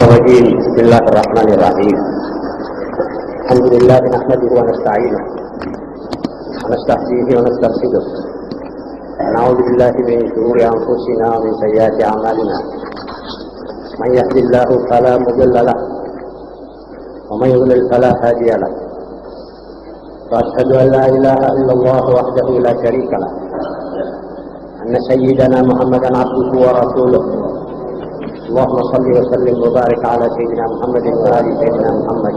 بسم الله الرحمن الرحيم. الحمد لله نحمده ونستعينه ونستهديه ونسترشده ونعوذ بالله من شرور انفسنا ومن سيئات اعمالنا. من يهد الله فلا مضل له ومن يضلل فلا هادي له. واشهد ان لا اله الا الله وحده لا شريك له ان سيدنا محمدا عبده ورسوله. اللهم صل وسلم وبارك على سيدنا محمد وآل سيدنا محمد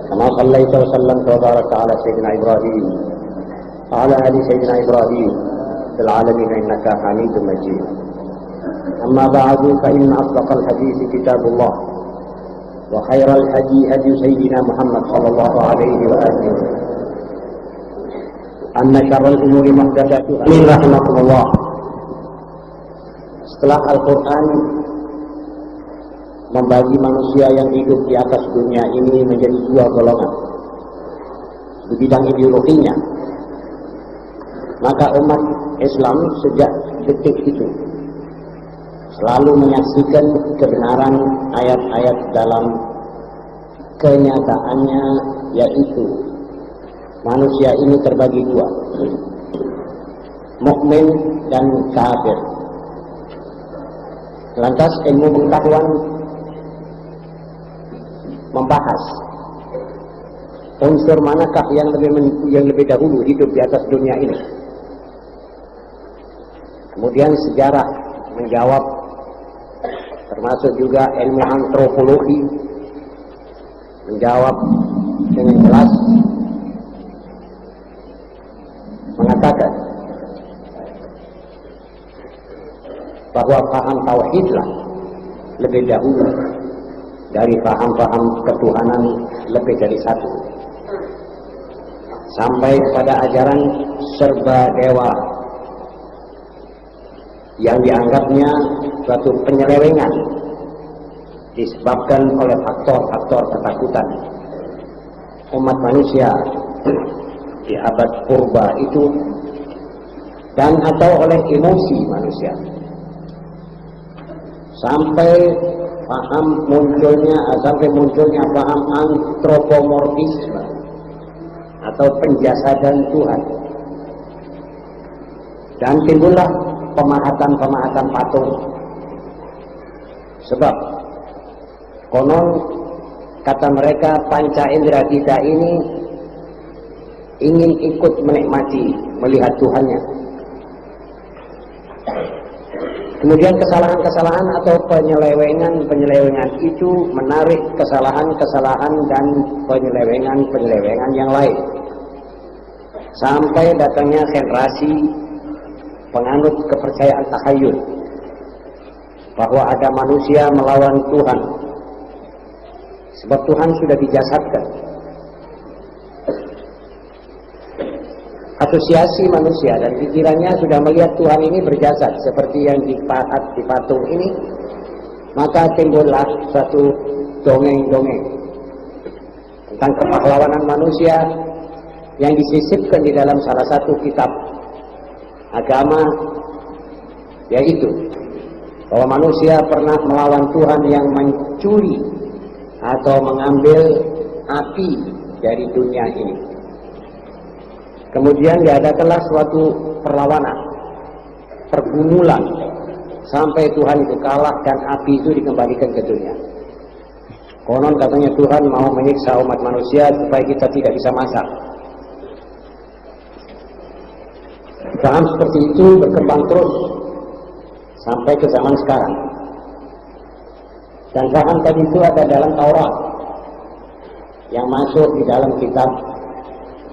كما صليت وسلمت وبارك على سيدنا إبراهيم وعلى آل سيدنا إبراهيم في العالمين إنك حميد مجيد. أما بعد فإن أصدق الحديث كتاب الله وخير الهدي هدي سيدنا محمد صلى الله عليه وآله أن شر الأمور محدثاتها. رحمكم الله. Setelah Al-Quran membagi manusia yang hidup di atas dunia ini menjadi dua golongan di bidang ideologinya, maka umat Islam sejak detik itu selalu menyaksikan kebenaran ayat-ayat dalam kenyataannya, yaitu manusia ini terbagi dua, mukmin dan kafir. Lantas ilmu pengetahuan membahas unsur manakah yang lebih dahulu hidup di atas dunia ini. Kemudian sejarah menjawab, termasuk juga ilmu antropologi menjawab dengan jelas, mengatakan bahwa paham tauhidlah lebih dahulu dari paham-paham ketuhanan lebih dari satu, sampai pada ajaran serba dewa yang dianggapnya suatu penyelewengan disebabkan oleh faktor-faktor ketakutan umat manusia di abad purba itu, dan atau oleh emosi manusia, sampai munculnya paham antropomorfisme atau penjasadan Tuhan, dan timbullah pemahatan-pemahatan patung. Sebab konon kata mereka panca indera kita ini ingin ikut menikmati melihat Tuhannya. Kemudian kesalahan-kesalahan atau penyelewengan itu menarik kesalahan-kesalahan dan penyelewengan yang lain, sampai datangnya generasi penganut kepercayaan takhayul bahwa ada manusia melawan Tuhan, sebab Tuhan sudah dijasadkan. Asosiasi manusia dan pikirannya sudah melihat Tuhan ini berjasad seperti yang di patung ini, maka timbullah suatu dongeng-dongeng tentang kepahlawanan manusia yang disisipkan di dalam salah satu kitab agama, yaitu bahwa manusia pernah melawan Tuhan yang mencuri atau mengambil api dari dunia ini. Kemudian diadakanlah suatu perlawanan, pergumulan, sampai Tuhan itu kalah dan api itu dikembalikan ke dunia. Konon katanya Tuhan mau menyiksa umat manusia supaya kita tidak bisa masak. Paham seperti itu berkembang terus sampai ke zaman sekarang. Dan paham tadi itu ada dalam Taurat yang masuk di dalam kitab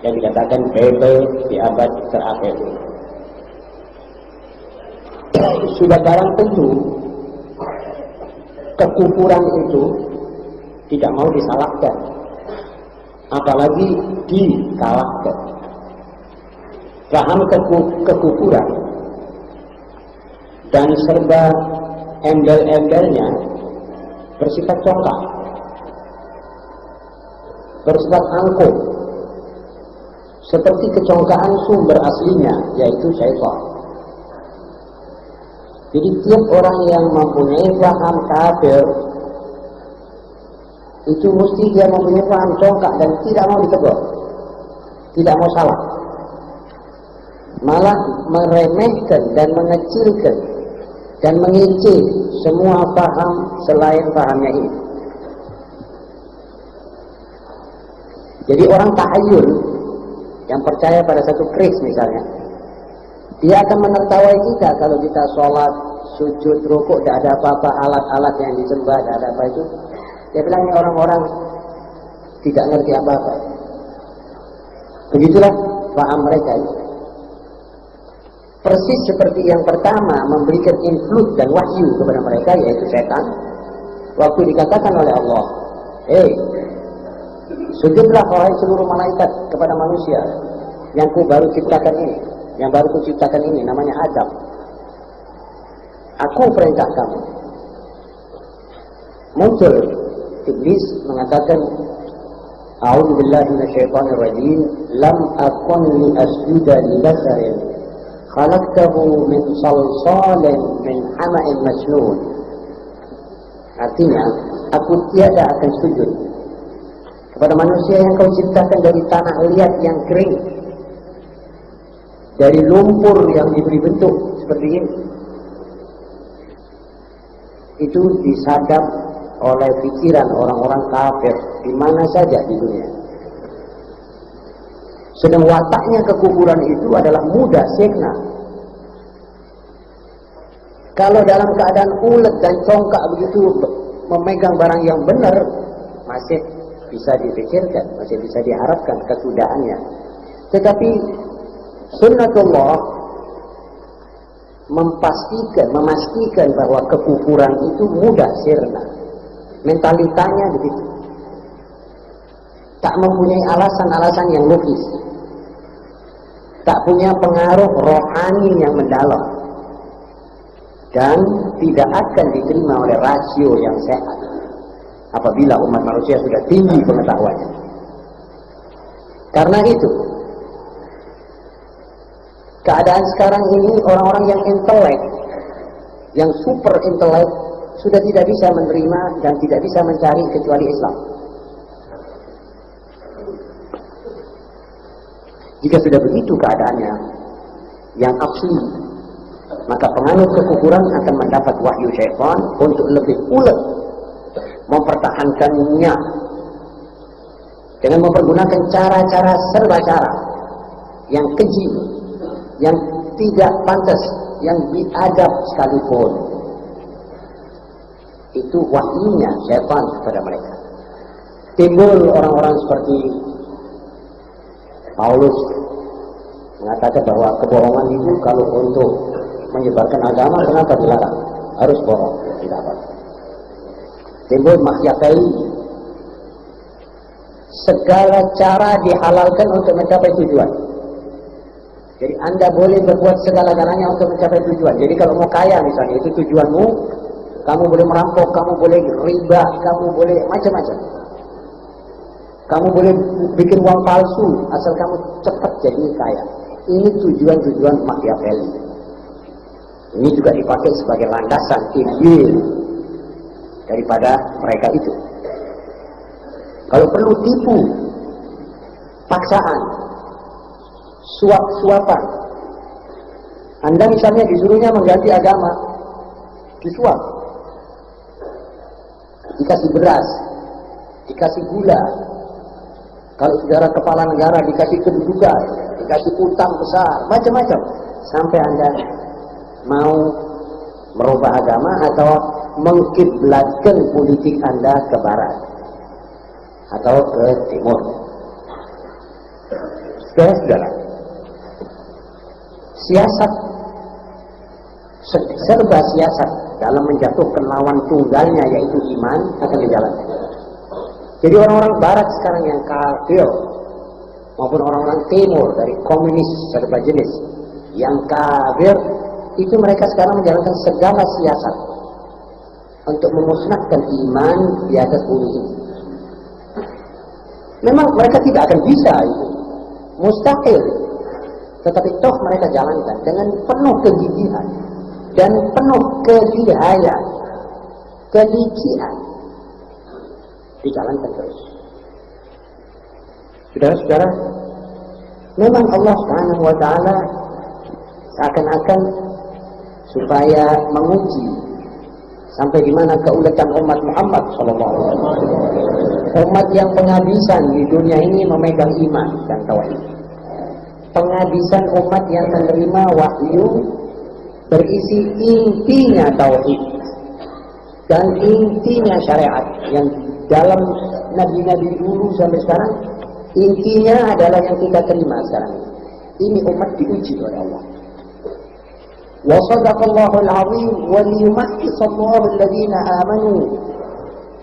yang dikatakan Bible di abad terakhir. Sudah barang tentu kekufuran itu tidak mau disalahkan, apalagi dikalahkan. Paham kekufuran dan serba embel-embelnya bersifat congkak, bersifat angkuh, seperti kecongkaan sumber aslinya, yaitu syaitan. Jadi tiap orang yang mempunyai paham kafir itu mesti dia mempunyai paham congkak dan tidak mau ditegur, tidak mau salah, malah meremehkan dan mengecilkan dan mengecil semua paham selain pahamnya ini. Jadi orang tahayul yang percaya pada satu kris misalnya, dia akan menertawai kita kalau kita sholat, sujud, rukuk, tidak ada apa-apa, alat-alat yang disembah, tidak ada apa itu. Dia bilang ini orang-orang tidak ngerti apa-apa. Begitulah paham mereka itu. Persis seperti yang pertama memberikan influx dan wahyu kepada mereka, yaitu setan. Waktu dikatakan oleh Allah, sujudlah wahai seluruh malaikat kepada manusia yang ku baru ciptakan ini, yang baru ku ciptakan ini, namanya Adam. Aku perintah kamu. Muncul Iblis mengatakan, A'udzu billahi minasyaitonir rajim, lam akun li asjuda li basharin khalaqtahu min salsalin min hama'in masnun. Artinya, aku tiada akan sujud kepada manusia yang kau ciptakan dari tanah liat yang kering, dari lumpur yang diberi bentuk seperti ini. Itu disadap oleh pikiran orang-orang kafir di mana saja di dunia. Sedang wataknya kekufuran itu adalah mudah sirna. Kalau dalam keadaan ulet dan congkak begitu memegang barang yang benar, masih bisa dipikirkan, masih bisa diharapkan kesudahannya. Tetapi sunnatullah memastikan bahwa kekufuran itu mudah sirna. Mentalitanya begitu. Tak mempunyai alasan-alasan yang logis. Tak punya pengaruh rohani yang mendalam. Dan tidak akan diterima oleh rasio yang sehat apabila umat manusia sudah tinggi pengetahuannya. Karena itu, keadaan sekarang ini orang-orang yang intelek, yang super intelek, sudah tidak bisa menerima dan tidak bisa mencari kecuali Islam. Jika sudah begitu keadaannya yang asli, maka penganut kekufuran akan mendapat wahyu syaitan untuk lebih ulet mempertahankannya dengan mempergunakan cara-cara serba cara yang keji, yang tidak pantas, yang biadab sekalipun. Itu wahyunya syaitan kepada mereka. Timbul orang-orang seperti Paulus mengatakan bahwa kebohongan itu kalau untuk menyebarkan agama kenapa dilarang? Harus bohong, tidak apa. Timbul Machiavelli. Segala cara dihalalkan untuk mencapai tujuan. Jadi Anda boleh berbuat segala-galanya untuk mencapai tujuan. Jadi kalau mau kaya misalnya, itu tujuanmu, kamu boleh merampok, kamu boleh riba, kamu boleh macam-macam. Kamu boleh bikin uang palsu, asal kamu cepat jadi kaya. Ini tujuan-tujuan Machiavelli. Ini juga dipakai sebagai landasan ide daripada mereka itu. Kalau perlu tipu, paksaan, suap-suapan. Anda misalnya disuruhnya mengganti agama, disuap. Dikasih beras, dikasih gula. Kalau saudara kepala negara dikasih kedudukan, dikasih utang besar, macam-macam. Sampai Anda mau merubah agama atau mengkiblatkan politik Anda ke barat atau ke timur. Saudara, siasat, serba siasat dalam menjatuhkan lawan tunggalnya yaitu iman akan dijalankan. Jadi orang-orang barat sekarang yang kafir maupun orang-orang timur dari komunis serba jenis yang kafir, itu mereka sekarang menjalankan segala siasat untuk memusnahkan iman di atas bumi ini. Memang mereka tidak akan bisa itu, mustahil. Tetapi toh mereka jalankan dengan penuh kegigihan dan penuh kelihayan, kelician. dijalankan terus. Saudara-saudara, memang Allah Subhanahu wa taala seakan-akan supaya menguji sampai di mana keuletan umat Muhammad sallallahu alaihi wasallam. Umat yang penghabisan di dunia ini memegang iman dan tauhid. Penghabisan umat yang menerima wahyu berisi intinya tauhid dan intinya syariat yang dalam nabi-nabi dulu sampai sekarang intinya adalah yang kita terima sekarang. Ini umat diuji oleh Allah. Wa sadaqallahu al-azim wa liyumahhisallahu alladhina amanu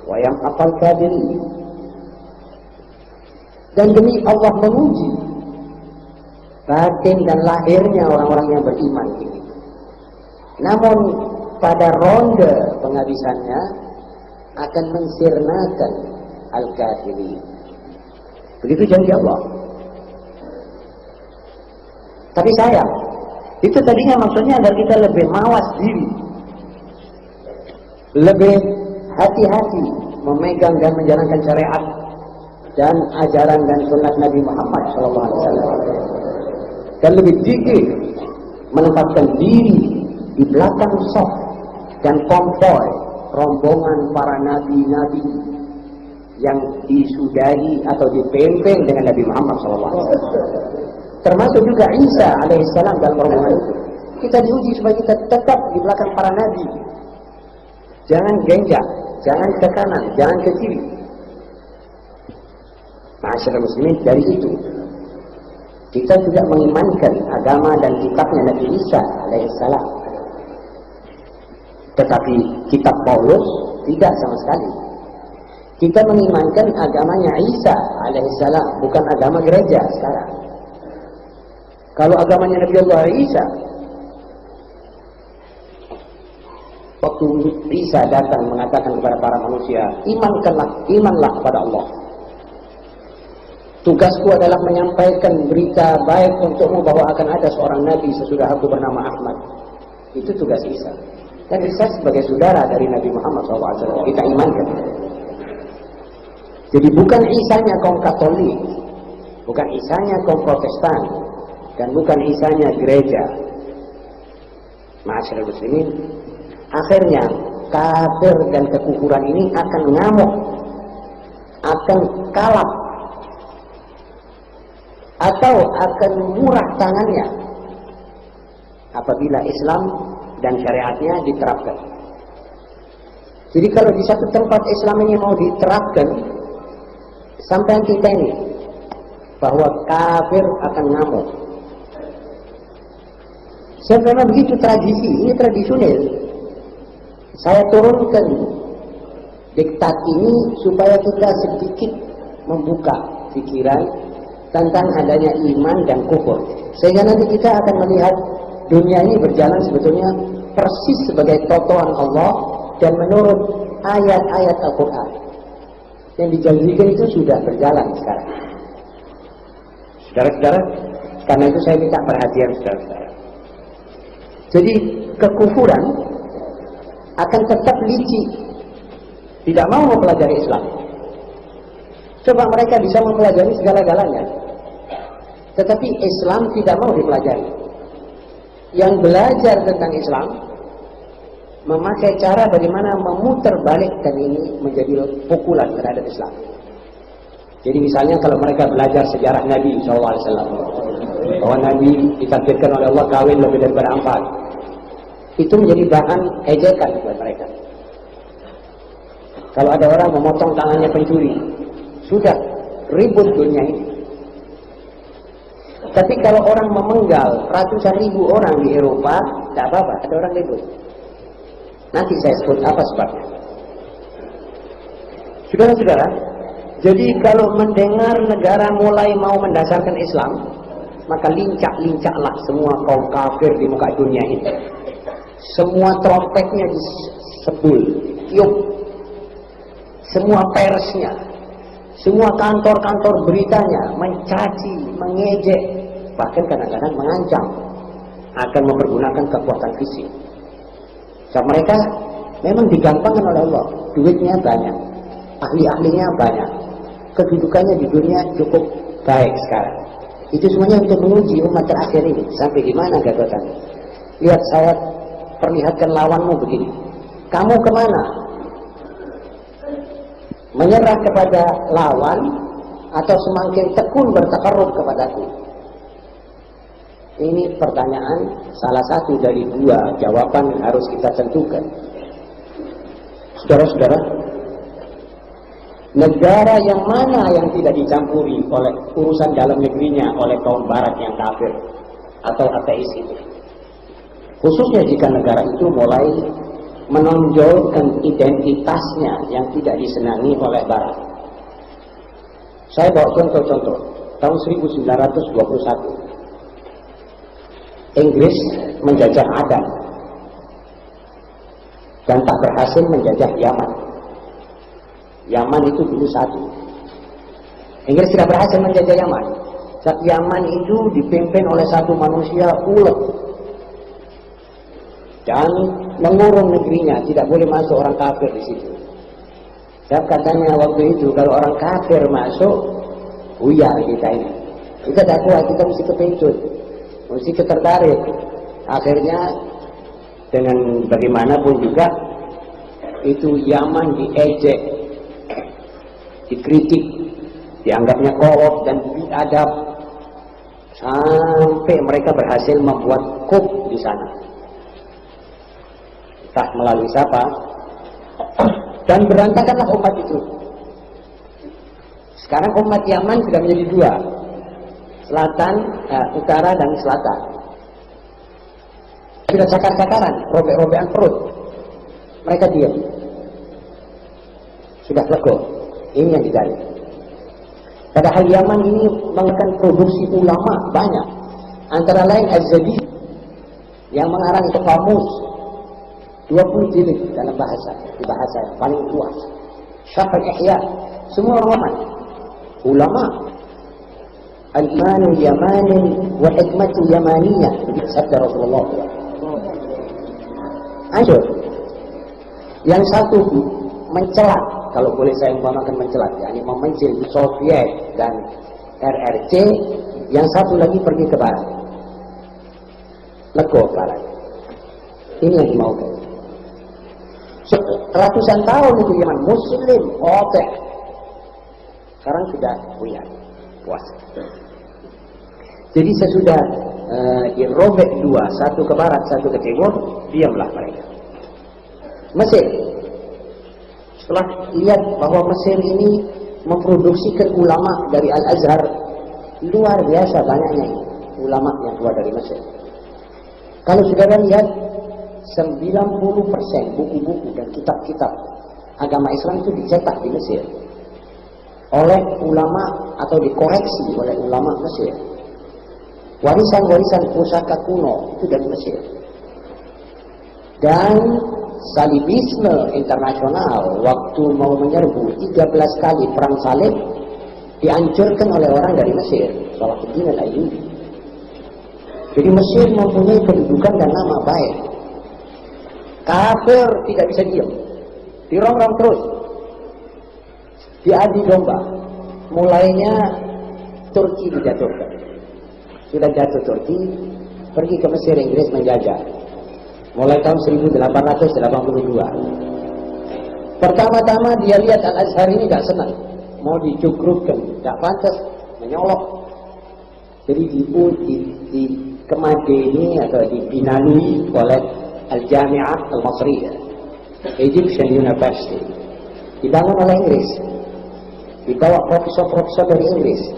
wa yamhaqal kafirin. Dan demi Allah menguji batin dan lahirnya orang-orang yang beriman ini. Namun pada ronde penghabisannya akan mensirnakan al-kafirin. Begitu janji Allah. Tapi sayang, itu tadinya maksudnya agar kita lebih mawas diri, lebih hati-hati memegang dan menjalankan syariat dan ajaran dan sunnah Nabi Muhammad SAW, dan lebih gigih menempatkan diri di belakang saf dan konvoi rombongan para nabi-nabi yang disudahi atau dipimpin dengan Nabi Muhammad SAW. Termasuk juga Isa alaihissalam dalam rombongan itu. Kita diuji supaya kita tetap di belakang para nabi. Jangan genjak, jangan ke kanan, jangan ke kiri. Ma'asyiral muslimin, dari itu kita juga mengimankan agama dan kitabnya Nabi Isa alaihissalam. Tetapi kitab Paulus tidak sama sekali. Kita mengimankan agamanya Isa alaihissalam, bukan agama gereja sekarang. Kalau agamanya Nabi Allah Isa, waktu Isa datang mengatakan kepada para manusia, imanlah kepada Allah. Tugasku adalah menyampaikan berita baik untukmu bahwa akan ada seorang Nabi sesudah aku bernama Ahmad. Itu tugas Isa. Dan Isa sebagai saudara dari Nabi Muhammad SAW, kita imankan. Jadi bukan Isanya kaum Katolik, bukan Isanya kaum Protestan, dan bukan Isanya gereja. Ma'asyiral muslimin, akhirnya kafir dan kekufuran ini akan ngamuk, akan kalap, atau akan murah tangannya apabila Islam dan syariatnya diterapkan. Jadi kalau di satu tempat Islam ini mau diterapkan, sampai kita ini bahwa kafir akan ngamuk. Sebenarnya begitu tradisi, ini tradisional. Saya turunkan diktat ini supaya kita sedikit membuka pikiran tentang adanya iman dan kufur. Sehingga nanti kita akan melihat dunia ini berjalan sebetulnya persis sebagai totoan Allah dan menurut ayat-ayat Al-Quran. Yang dijanjikan itu sudah berjalan sekarang. Saudara-saudara, karena itu saya minta perhatian saudara-saudara. Jadi kekufuran akan tetap licik, tidak mau mempelajari Islam. Coba mereka bisa mempelajari segala-galanya, tetapi Islam tidak mau dipelajari. Yang belajar tentang Islam memakai cara bagaimana memutar balikkan ini menjadi pukulan terhadap Islam. Jadi misalnya kalau mereka belajar sejarah Nabi SAW, bahwa Nabi ditakdirkan oleh Allah kawin lebih daripada 4, itu menjadi bahan ejekan buat mereka. Kalau ada orang memotong tangannya pencuri, sudah ribut dunia ini. Tapi kalau orang memenggal ratusan ribu orang di Eropa, tidak apa-apa, ada orang ribut. Nanti saya sebut apa sebabnya. Saudara-saudara, jadi kalau mendengar negara mulai mau mendasarkan Islam, maka lincak-lincaklah semua kaum kafir di muka dunia ini. Semua trompetnya disebul, tiup. Semua persnya, semua kantor-kantor beritanya mencaci, mengejek, bahkan kadang-kadang mengancam akan mempergunakan kekuatan fisik. So, mereka memang digampangkan oleh Allah, duitnya banyak, ahli-ahlinya banyak, kedudukannya di dunia cukup baik sekarang. Itu semuanya untuk menguji umat terakhir ini sampai di mana gagasannya. Lihat, saya perlihatkan lawanmu begini, kamu kemana? Menyerah kepada lawan atau semakin tekun bertakarrub kepadaku? Ini pertanyaan, salah satu dari dua jawaban yang harus kita tentukan. Saudara-saudara, negara yang mana yang tidak dicampuri oleh urusan dalam negerinya oleh kaum barat yang kafir atau ateis itu? Khususnya jika negara itu mulai menonjolkan identitasnya yang tidak disenangi oleh barat. Saya bawa contoh-contoh. Tahun 1921 Inggris menjajah Adan dan tak berhasil menjajah Yaman. Yaman itu dulu satu. Inggris tidak berhasil menjajah Yaman. Saat Yaman itu dipimpin oleh satu manusia ulet dan mengurung negerinya, tidak boleh masuk orang kafir di situ. Dan katanya waktu itu kalau orang kafir masuk, buyar kita ini. Kita tak kuat, kita mesti kepincut, mesti ketertarik. Akhirnya dengan bagaimanapun juga itu Yaman diejek, dikritik, dianggapnya korup dan biadab, sampai mereka berhasil membuat coup di sana. Entah melalui siapa, dan berantakanlah umat itu. Sekarang umat Yaman sudah menjadi dua, selatan, utara dan selatan. Sudah cakar-cakaran, robek-robekan perut, mereka diam, sudah lego. Ini yang dicari. Padahal Yaman ini melakukan produksi ulama banyak, antara lain Az-Zabi yang mengarang ke kamus 20 jilid dalam bahasa, di bahasa yang paling luas. Syarh al-Ihya, semua ulama. Al-imanu yamanin wa hikmatu yamaniyah, sabda Rasulullah. Hancur. Yang satu mencelat, kalau boleh saya umpamakan mencelat, yakni memencil Soviet dan RRC. Yang satu lagi pergi ke barat, lego barat. Ini yang dimaukan. Ratusan tahun itu Yaman muslim, otek. Sekarang sudah punya puasa. Jadi sesudah dirobek dua, satu ke barat, satu ke timur, diamlah mereka. Mesir, setelah lihat bahwa Mesir ini memproduksikan ulama dari Al-Azhar, luar biasa banyaknya ulama yang keluar dari Mesir. Kalau saudara lihat 90% buku-buku dan kitab-kitab agama Islam itu dicetak di Mesir oleh ulama atau dikoreksi oleh ulama Mesir. Warisan-warisan pusaka kuno itu dari Mesir. Dan salibisme internasional waktu mau menyerbu 13 kali perang salib dihancurkan oleh orang dari Mesir, Salahuddin al-Ayyubi. Jadi Mesir mempunyai kedudukan dan nama baik. Kafir tidak bisa diam, dirongrong terus, diadu domba. Mulainya Turki dijatuhkan, sudah jatuh Turki, pergi ke Mesir, Inggris menjajah. Mulai tahun 1882. Pertama-tama dia lihat Al-Azhar ini gak senang, mau dicukrupkan, gak pantas, menyolok. Jadi dikemadeni atau dibinalui oleh Al-Jami'ah Al-Masriyah, Egyptian University, dibangun oleh Inggris, dibawa profesor-profesor dari Inggris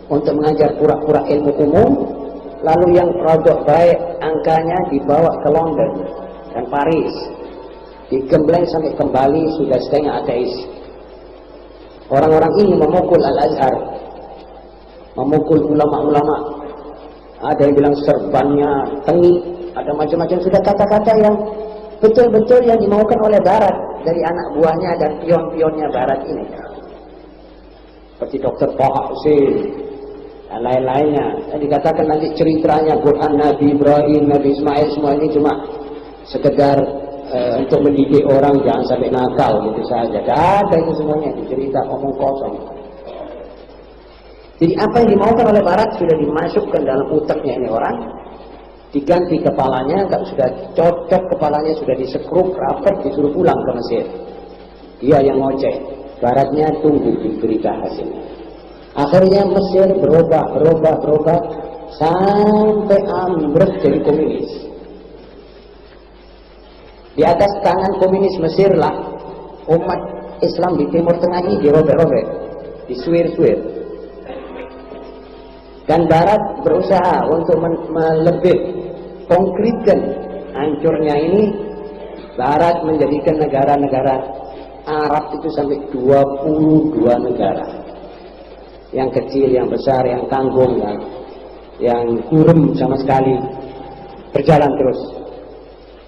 untuk mengajar pura-pura ilmu umum. Lalu yang rodok baik angkanya dibawa ke London dan Paris, digembleng sampai kembali sudah setengah ateis. Orang-orang ini memukul Al-Azhar, memukul ulama-ulama. Ada yang bilang serbannya tengik, ada macam-macam, sudah kata-kata yang betul-betul yang dimaukan oleh Barat dari anak buahnya dan pion-pionnya Barat ini, seperti Dr. Taha Hussein dan lain-lainnya. Dan dikatakan nanti ceritanya Quran Nabi Ibrahim, Nabi Ismail, semua ini cuma sekedar untuk mendidik orang jangan sampai nakal gitu saja. Tidak ada itu semuanya, cerita omong kosong. Jadi apa yang dimaukan oleh Barat sudah dimasukkan dalam utaknya ini orang, diganti kepalanya, kalau sudah cocok kepalanya sudah disekrup rapat, disuruh pulang ke Mesir. Dia yang ngoceh, Baratnya tunggu diberita hasilnya. Akhirnya Mesir berubah sampai ambruk jadi komunis. Di atas tangan komunis Mesir lah umat Islam di Timur Tengah ini dirobek-robek, disuir-suir. Dan Barat berusaha untuk melebih konkretkan hancurnya ini. Barat menjadikan negara-negara Arab itu sampai 22 negara. Yang kecil, yang besar, yang tanggung, yang kurem sama sekali, berjalan terus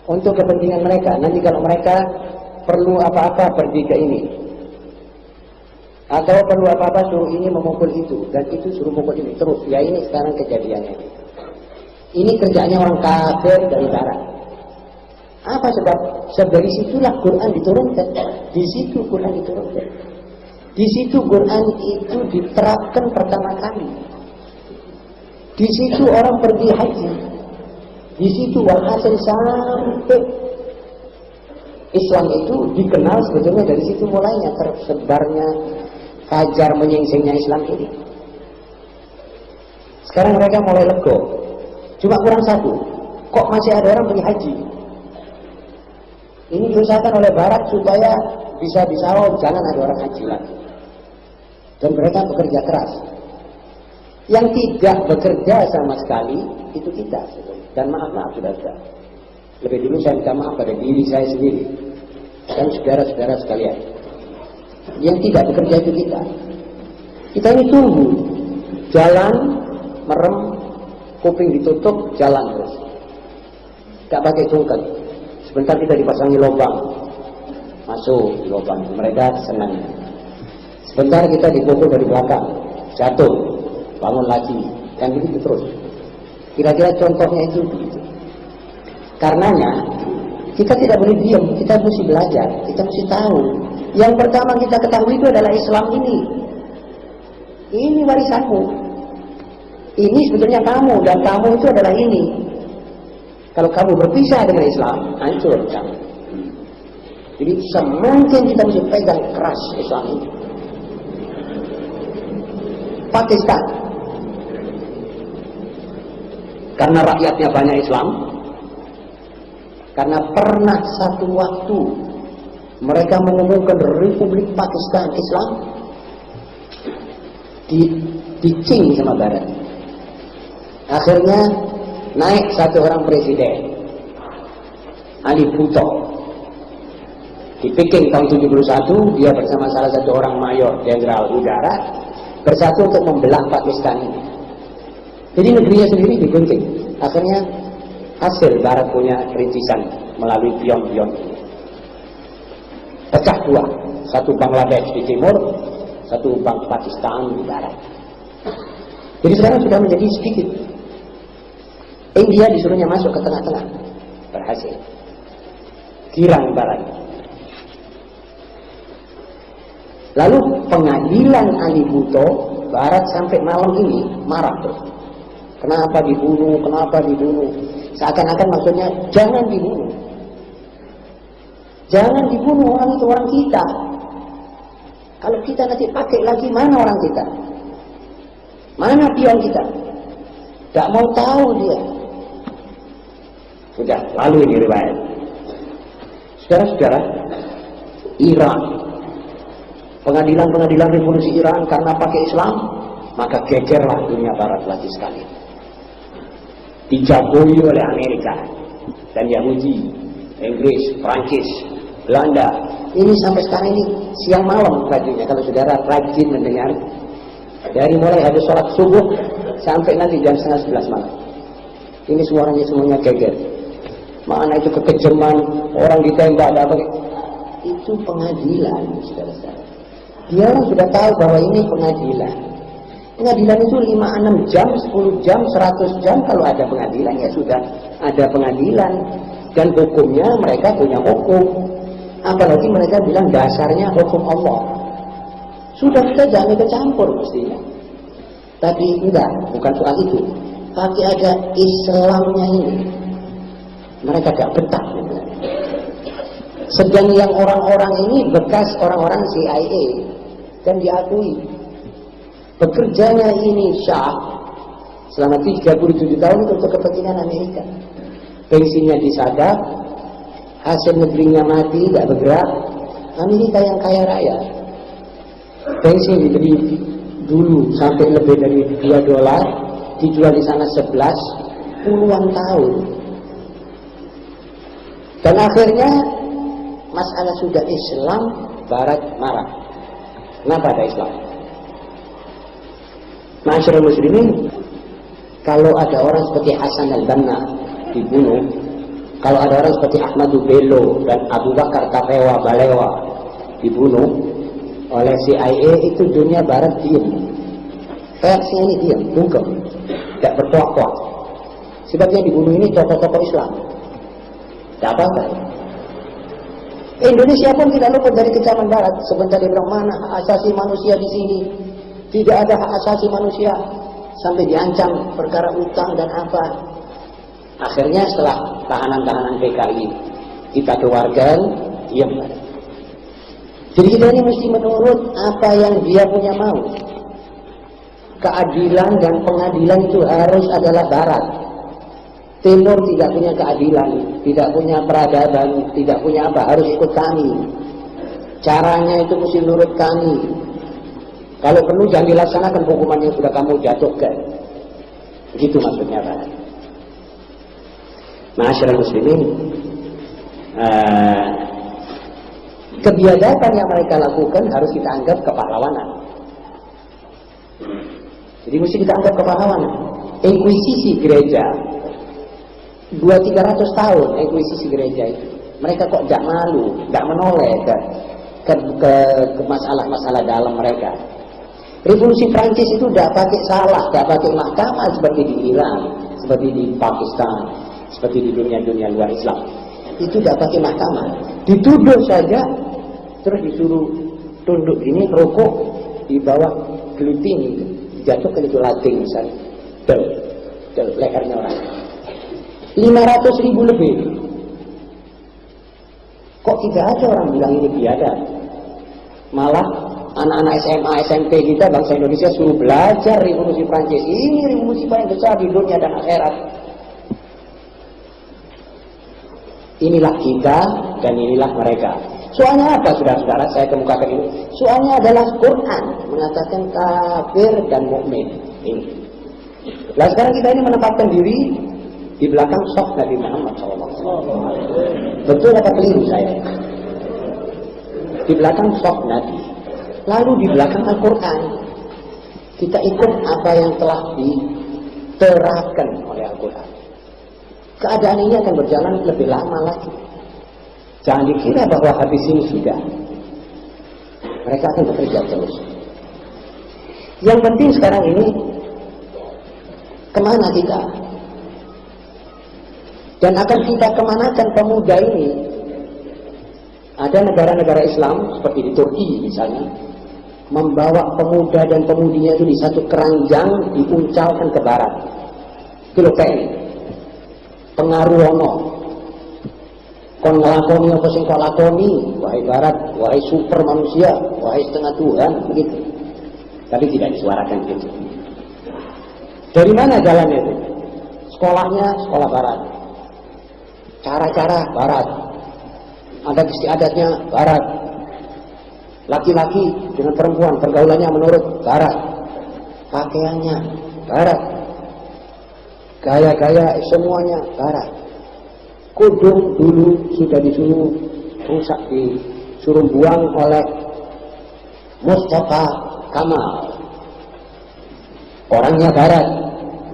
untuk kepentingan mereka. Nanti kalau mereka perlu apa-apa pergi ke ini, atau perlu apa-apa suruh ini memukul itu, dan itu suruh mukul ini terus. Ya ini sekarang kejadiannya. Ini kerjanya orang kafir dari Barat. Apa sebab? Sebab dari situlah Quran diturunkan. Di situ Quran diturunkan. Di situ Quran itu diterapkan pertama kali. Di situ orang pergi haji. Di situ walhasil sampai Islam itu dikenal sebetulnya dari situ mulainya tersebarnya fajar menyingsingnya Islam ini. Sekarang mereka mulai lego. Cuma kurang satu. Kok masih ada orang pergi haji? Ini diusahakan oleh Barat supaya bisa jangan ada orang haji lagi. Dan mereka bekerja keras. Yang tidak bekerja sama sekali itu kita. Dan maaf sudah. Lebih dulu saya minta maaf pada diri saya sendiri dan saudara-saudara sekalian. Yang tidak bekerja itu kita. Kita ini tunggu jalan, merem, kuping ditutup, jalan terus. Tidak pakai tungkat. Sebentar kita dipasangi lubang, masuk di lubang, mereka senang. Sebentar kita dipukul dari belakang, jatuh, bangun lagi, dan begitu terus. Kira-kira contohnya itu begitu. Karenanya kita tidak boleh diam, kita mesti belajar, kita mesti tahu. Yang pertama kita ketahui itu adalah Islam ini. Ini warisanmu. Ini sebetulnya kamu, dan kamu itu adalah ini. Kalau kamu berpisah dengan Islam, hancur kamu. Jadi semakin kita mesti pegang keras Islam ini. Pakistan, karena rakyatnya banyak Islam, karena pernah satu waktu mereka mengumumkan Republik Pakistan Islam, dicing sama Barat. Akhirnya naik satu orang presiden, Ali Bhutto. Di Peking tahun 71, dia bersama salah satu orang mayor jenderal udara bersatu untuk membelah Pakistan ini. Jadi negerinya sendiri digunting. Akhirnya hasil Barat punya rintisan melalui pion-pion ini. Pecah dua, satu Bangladesh di timur, satu Pakistan di barat. Jadi sekarang sudah menjadi sedikit. India disuruhnya masuk ke tengah-tengah, berhasil. Girang Barat. Lalu pengadilan Ali Bhutto, Barat sampai malam ini marah terus. Kenapa dibunuh? Kenapa dibunuh? Seakan-akan maksudnya jangan dibunuh. Jangan dibunuh, orang itu orang kita. Kalau kita nanti pakai lagi, mana orang kita? Mana pion kita? Tidak mau tahu dia. Sudah, lalu ini riwayat. Saudara-saudara, Iran, pengadilan-pengadilan revolusi Iran karena pakai Islam, maka gegerlah dunia barat lagi sekali. Dijagoi oleh Amerika dan Yahudi, Inggris, Prancis, Belanda. Ini sampai sekarang ini siang malam radionya, kalau saudara rajin mendengar, dari mulai habis sholat subuh sampai nanti jam 10:30 malam. Ini suaranya semuanya geger. Mana itu kekejaman, orang ditembak, ada apa? Itu pengadilan, saudara-saudara. Dia orang sudah tahu bahwa ini pengadilan. Pengadilan itu 5-6 jam, 10 jam, 100 jam. Kalau ada pengadilan ya sudah ada pengadilan. Dan hukumnya mereka punya hukum. Apalagi mereka bilang dasarnya hukum Allah. Sudah, kita jangan ikut campur mestinya. Tapi enggak, bukan soal itu. Tapi ada Islamnya ini. Mereka gak betah. Sedang yang orang-orang ini bekas orang-orang CIA dan diakui. Bekerjanya ini Syah selama 37 tahun untuk kepentingan Amerika. Pensinya disadap, hasil negerinya mati, gak bergerak. Amerika yang kaya raya. Pensi diberi dulu sampai lebih dari $2, dijual di sana 11 puluhan tahun. Dan akhirnya masalah sudah Islam, Barat marah. Kenapa ada Islam? Masyarakat muslimin, kalau ada orang seperti Hasan al-Banna dibunuh, kalau ada orang seperti Ahmadu Bello dan Abu Bakar Tapewa Balewa dibunuh oleh CIA, itu dunia Barat diam. Persnya ini diam, bungkem, tidak bertuak-tuak. Sebabnya dibunuh ini tokoh-tokoh Islam. Tidak apa-apa. Indonesia pun tidak luput dari kecaman Barat. Sebentar dia bilang, mana hak asasi manusia di sini? Tidak ada hak asasi manusia. Sampai diancam perkara utang dan apa. Akhirnya setelah tahanan-tahanan PKI kita keluarkan, diam. Jadi kita ini mesti menurut apa yang dia punya mau. Keadilan dan pengadilan itu harus adalah Barat. Timur tidak punya keadilan, tidak punya peradaban, tidak punya apa, harus ikut kami. Caranya itu mesti menurut kami. Kalau perlu jangan dilaksanakan hukuman yang sudah kamu jatuhkan. Begitu maksudnya Barat. Masyarakat muslimin, kebiadaban yang mereka lakukan harus kita anggap kepahlawanan. Jadi mesti kita anggap kepahlawanan. Inkuisisi gereja 200-300 tahun, inkuisisi gereja itu. Mereka kok tidak malu, tidak menoleh ke masalah-masalah dalam mereka. Revolusi Prancis itu tidak pakai salah, tidak pakai mahkamah seperti di Iran, seperti di Pakistan, seperti di dunia-dunia luar Islam. Itu tidak pakai mahkamah, dituduh saja, terus disuruh tunduk ini, rokok di bawah geluting itu, dijatuhkan itu lating misalnya, del lehernya orang. 500.000 lebih. Kok tidak ada orang bilang ini biadab? Malah anak-anak SMA, SMP kita, bangsa Indonesia suruh belajar revolusi Prancis. Ini revolusi paling besar di dunia dan akhirat. Inilah kita dan inilah mereka. Soalnya apa, saudara-saudara? Saya kemukakan ini. Soalnya adalah Quran mengatakan kafir dan mukmin. Ini. Nah sekarang kita ini menempatkan diri di belakang saf Nabi Muhammad SAW. Betul apa keliru saya? Di belakang saf Nabi. Lalu di belakang Al-Quran. Kita ikut apa yang telah diterapkan oleh Al-Quran. Keadaan ini akan berjalan lebih lama lagi. Jangan dikira bahwa habis ini sudah. Mereka akan bekerja terus. Yang penting sekarang ini, kemana kita? Dan akan kita kemanakan pemuda ini? Ada negara-negara Islam seperti di Turki misalnya, membawa pemuda dan pemudinya itu di satu keranjang, diuncalkan ke barat. Kilopen, pengaruh ono, kon ngelakoni apa sing kau lakoni, wahai barat, wahai super manusia, wahai setengah Tuhan, begitu. Tapi tidak disuarakan begitu. Dari mana jalannya itu? Sekolahnya sekolah barat. Cara-cara barat, adat istiadatnya barat, laki-laki dengan perempuan pergaulannya menurut barat, pakaiannya barat, gaya-gaya semuanya barat. Kudung dulu sudah disuruh rusak, disuruh buang oleh Mustafa Kamal, orangnya barat,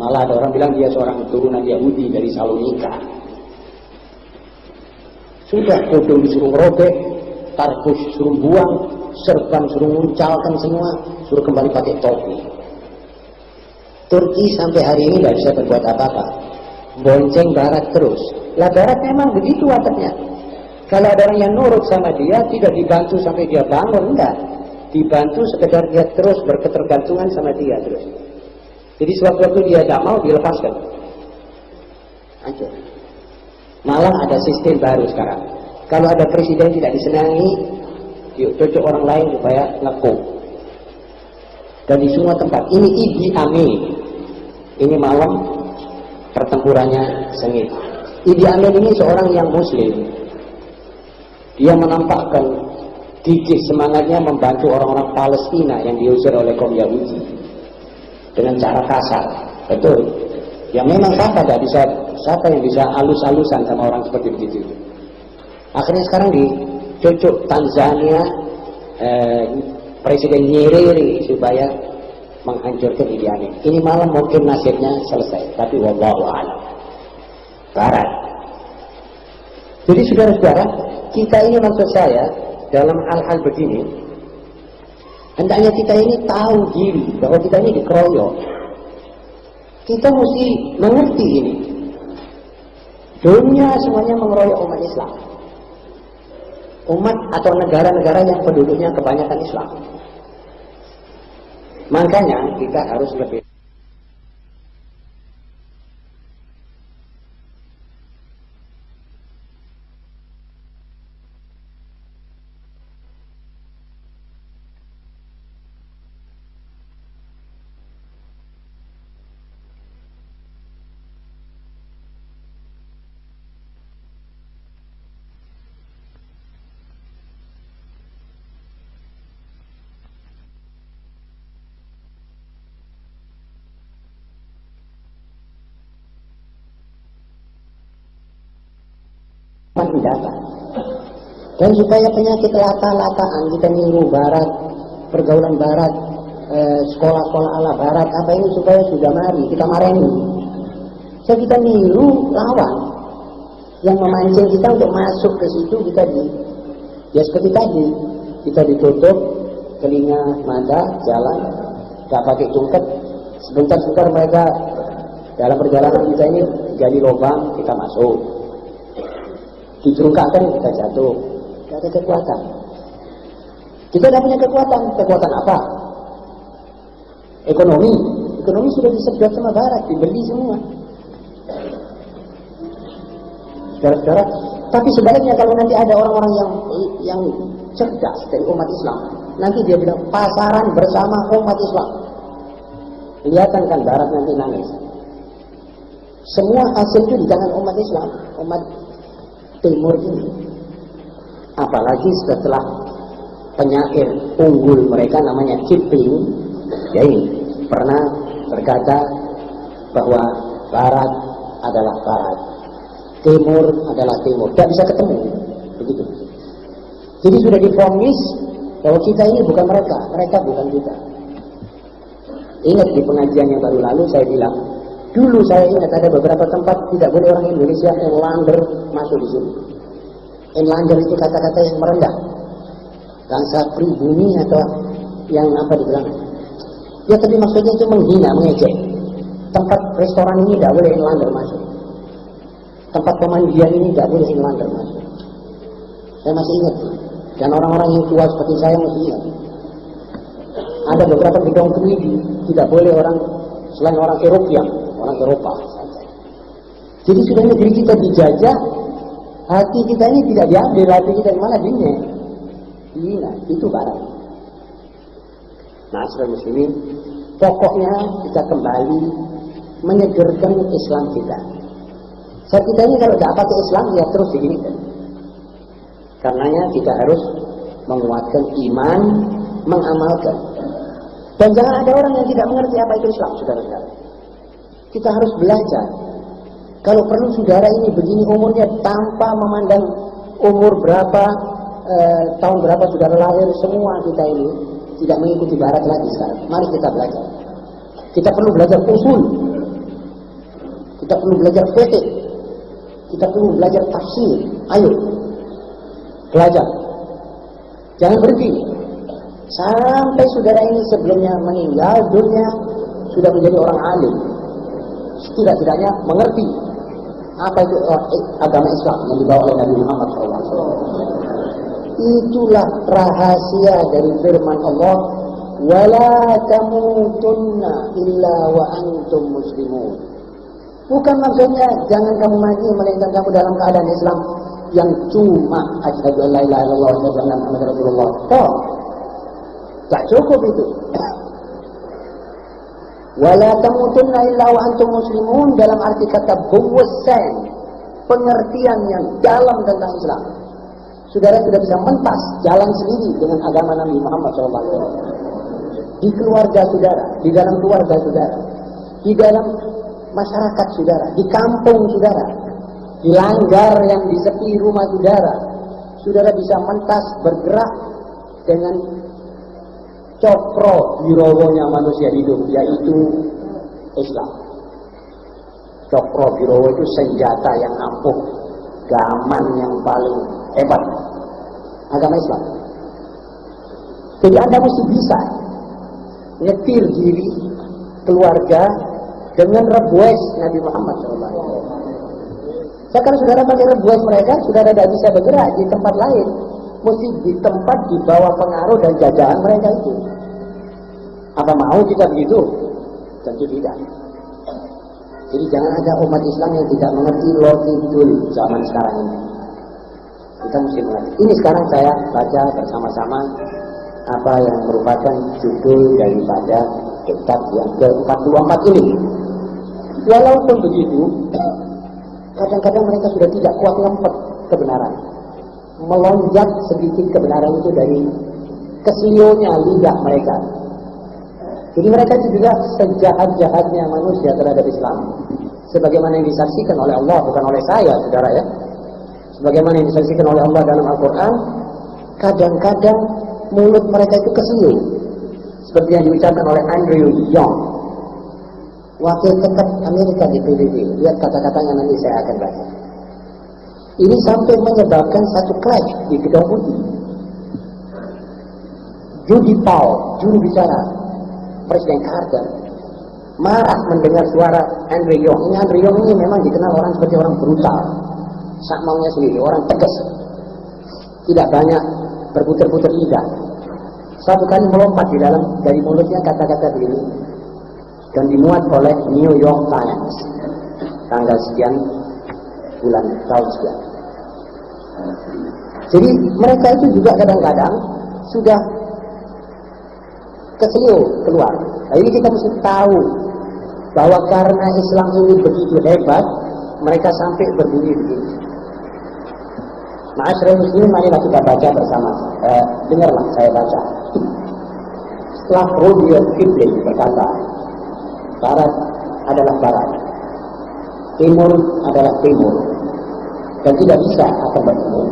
malah ada orang bilang dia seorang keturunan Yahudi dari Salonika. Sudah kudung disuruh robek, tarbus suruh buang, serban suruh muncalkan semua, suruh kembali pakai topi. Turki sampai hari ini tidak bisa berbuat apa-apa. bonceng barat terus. Lah barat memang begitu wataknya. Kalau ada orang yang nurut sama dia, tidak dibantu sampai dia bangun, enggak. Dibantu sekedar dia terus berketergantungan sama dia terus. Jadi sewaktu-waktu dia tidak mau, dilepaskan. Aja. Malah ada sistem baru sekarang. Kalau ada presiden tidak disenangi, cocok orang lain supaya ngekung. Dan di semua tempat. Ini Idi Amin. Ini malam pertempurannya sengit. Idi Amin ini seorang yang muslim. Dia menampakkan gigih semangatnya membantu orang-orang Palestina yang diusir oleh kaum Yahudi dengan cara kasar. Betul. Ya memang siapa yang bisa alus-alusan sama orang seperti begitu. Akhirnya sekarang dicocok Tanzania Presiden Nyerere supaya menghancurkan Idi Amin. Ini malam mungkin nasibnya selesai, tapi wallahu a'lam. Barat. Jadi saudara-saudara, kita ini maksud saya dalam hal-hal begini, hendaknya kita ini tahu diri bahwa kita ini dikeroyok. Kita mesti mengerti ini. Dunia semuanya mengeroyok umat Islam. Umat atau negara-negara yang penduduknya kebanyakan Islam. Makanya kita harus lebih mendatang. Dan supaya penyakit lata-lataan kita niru barat, pergaulan barat, sekolah-sekolah ala barat, apa ini supaya sudah mari kita marahi. So kita niru lawan yang memancing kita untuk masuk ke situ, kita ya seperti tadi kita ditutup telinga, mata, jalan, gak pakai tungket. Sebentar-sebentar mereka dalam perjalanan kita ini gali lubang, kita masuk. Dicerungkakkan kita jatuh. Tidak ada kekuatan. Kita tidak punya kekuatan. Kekuatan apa? Ekonomi. Ekonomi sudah disedot sama barat, dibeli semua. Saudara-saudara, tapi sebaliknya kalau nanti ada orang-orang yang cerdas dari umat Islam, nanti dia bilang pasaran bersama umat Islam. Kelihatan kan barat nanti nangis. Semua hasil itu di tangan umat Islam, umat Timur ini. Apalagi setelah penyair unggul mereka namanya Kipling, ya ini pernah berkata bahwa Barat adalah Barat, Timur adalah Timur, tidak bisa ketemu, begitu. Jadi sudah divonis bahwa kita ini bukan mereka, mereka bukan kita. Ingat di pengajian yang baru lalu saya bilang, dulu saya ingat ada beberapa tempat tidak boleh orang Indonesia Inlander masuk di sini. Inlander itu kata-kata yang merendah, bangsa pribumi atau yang apa dibilang? Ya tapi maksudnya itu menghina, mengejek. Tempat restoran ini tidak boleh Inlander masuk. Tempat pemandian ini tidak boleh Inlander masuk. Saya masih ingat. Dan orang-orang yang tua seperti saya masih ingat. Ada beberapa gedung tinggi tidak boleh orang selain orang Eropa saja. Jadi sudah negeri kita dijajah, hati kita ini tidak diambil, hati kita malah dihina. Itu Barat. Nah, saudara muslimin, pokoknya kita kembali menyegerakan Islam kita. Saat kita ini kalau tidak pakai Islam, ya terus diginikan. Karenanya kita harus menguatkan iman, mengamalkan. Dan jangan ada orang yang tidak mengerti apa itu Islam, saudara-saudara. Kita harus belajar. Kalau perlu saudara ini begini umurnya tanpa memandang umur berapa, tahun berapa saudara lahir, semua kita ini tidak mengikuti Barat lagi sekarang. Mari kita belajar. Kita perlu belajar usul. Kita perlu belajar fiqh. Kita perlu belajar tafsir. Ayo. Belajar. Jangan berhenti. Sampai saudara ini sebelumnya meninggal dunia sudah menjadi orang alim. Tidak-tidaknya mengerti Apa itu agama Islam yang dibawa oleh Nabi Muhammad SAW? Itulah rahasia dari firman Allah, wala tamutunna illa wa antum muslimun. Bukan maksudnya jangan kamu mati melainkan kamu dalam keadaan Islam yang cuma asyhadu an la ilaha illallah wa asyhadu anna muhammadar rasulullah. Toh, tak cukup itu. Wala tamutunna illa wa antum muslimun dalam arti kata buwasan, pengertian yang dalam tentang Islam. Saudara sudah bisa mentas jalan sendiri dengan agama Nabi Muhammad SAW. Di keluarga saudara, di dalam keluarga saudara, di dalam masyarakat saudara, di kampung saudara, di langgar yang di sepi rumah saudara, saudara bisa mentas bergerak dengan cokro birowonya manusia hidup, yaitu Islam. Cokro birowo itu senjata yang ampuh, gaman yang paling hebat, agama Islam. Jadi Anda mesti bisa nyetir diri keluarga dengan rebues Nabi Muhammad SAW. Sekarang saudara pakai rebues mereka, saudara tidak bisa bergerak di tempat lain, mesti di tempat di bawah pengaruh dan jajahan mereka itu. Apa mau kita begitu? Tentu tidak. Jadi jangan ada umat Islam yang tidak mengerti logikul zaman sekarang ini. Kita mesti mengerti. Ini sekarang saya baca bersama-sama apa yang merupakan judul daripada kitab yang ke-44 ini. Walaupun begitu, kadang-kadang mereka sudah tidak kuat ngempet kebenaran. Melonjak sedikit kebenaran itu dari keselionya lidah mereka. Jadi mereka itu juga sejahat-jahatnya manusia terhadap Islam. Sebagaimana yang disaksikan oleh Allah, bukan oleh saya, saudara ya. Sebagaimana yang disaksikan oleh Allah dalam Al-Quran, kadang-kadang mulut mereka itu keselio. Seperti yang diucapkan oleh Andrew Young, wakil tetap Amerika di PBB. Lihat kata-katanya nanti saya akan baca. Ini sampai menyebabkan satu clash di Gedung Putih. Judy Powell, juru bicara Presiden Carter, marah mendengar suara Andrew Young. Ini Andrew Young ini memang dikenal orang seperti orang brutal, sak maunya sendiri, orang tegas, tidak banyak berputar-putar lidah. Satu kali melompat di dalam dari mulutnya kata-kata begini, dan dimuat oleh New York Times tanggal sekian bulan tahun sekian. Jadi mereka itu juga kadang-kadang sudah keselio keluar. Nah, ini kita mesti tahu bahwa karena Islam ini begitu hebat, mereka sampai berbunyi begini. Ma'asyiral muslimin, marilah kita baca bersama. Dengarlah saya baca. Setelah Rudyard Kipling berkata, Barat adalah Barat, Timur adalah Timur, dan tidak bisa akan bertemu.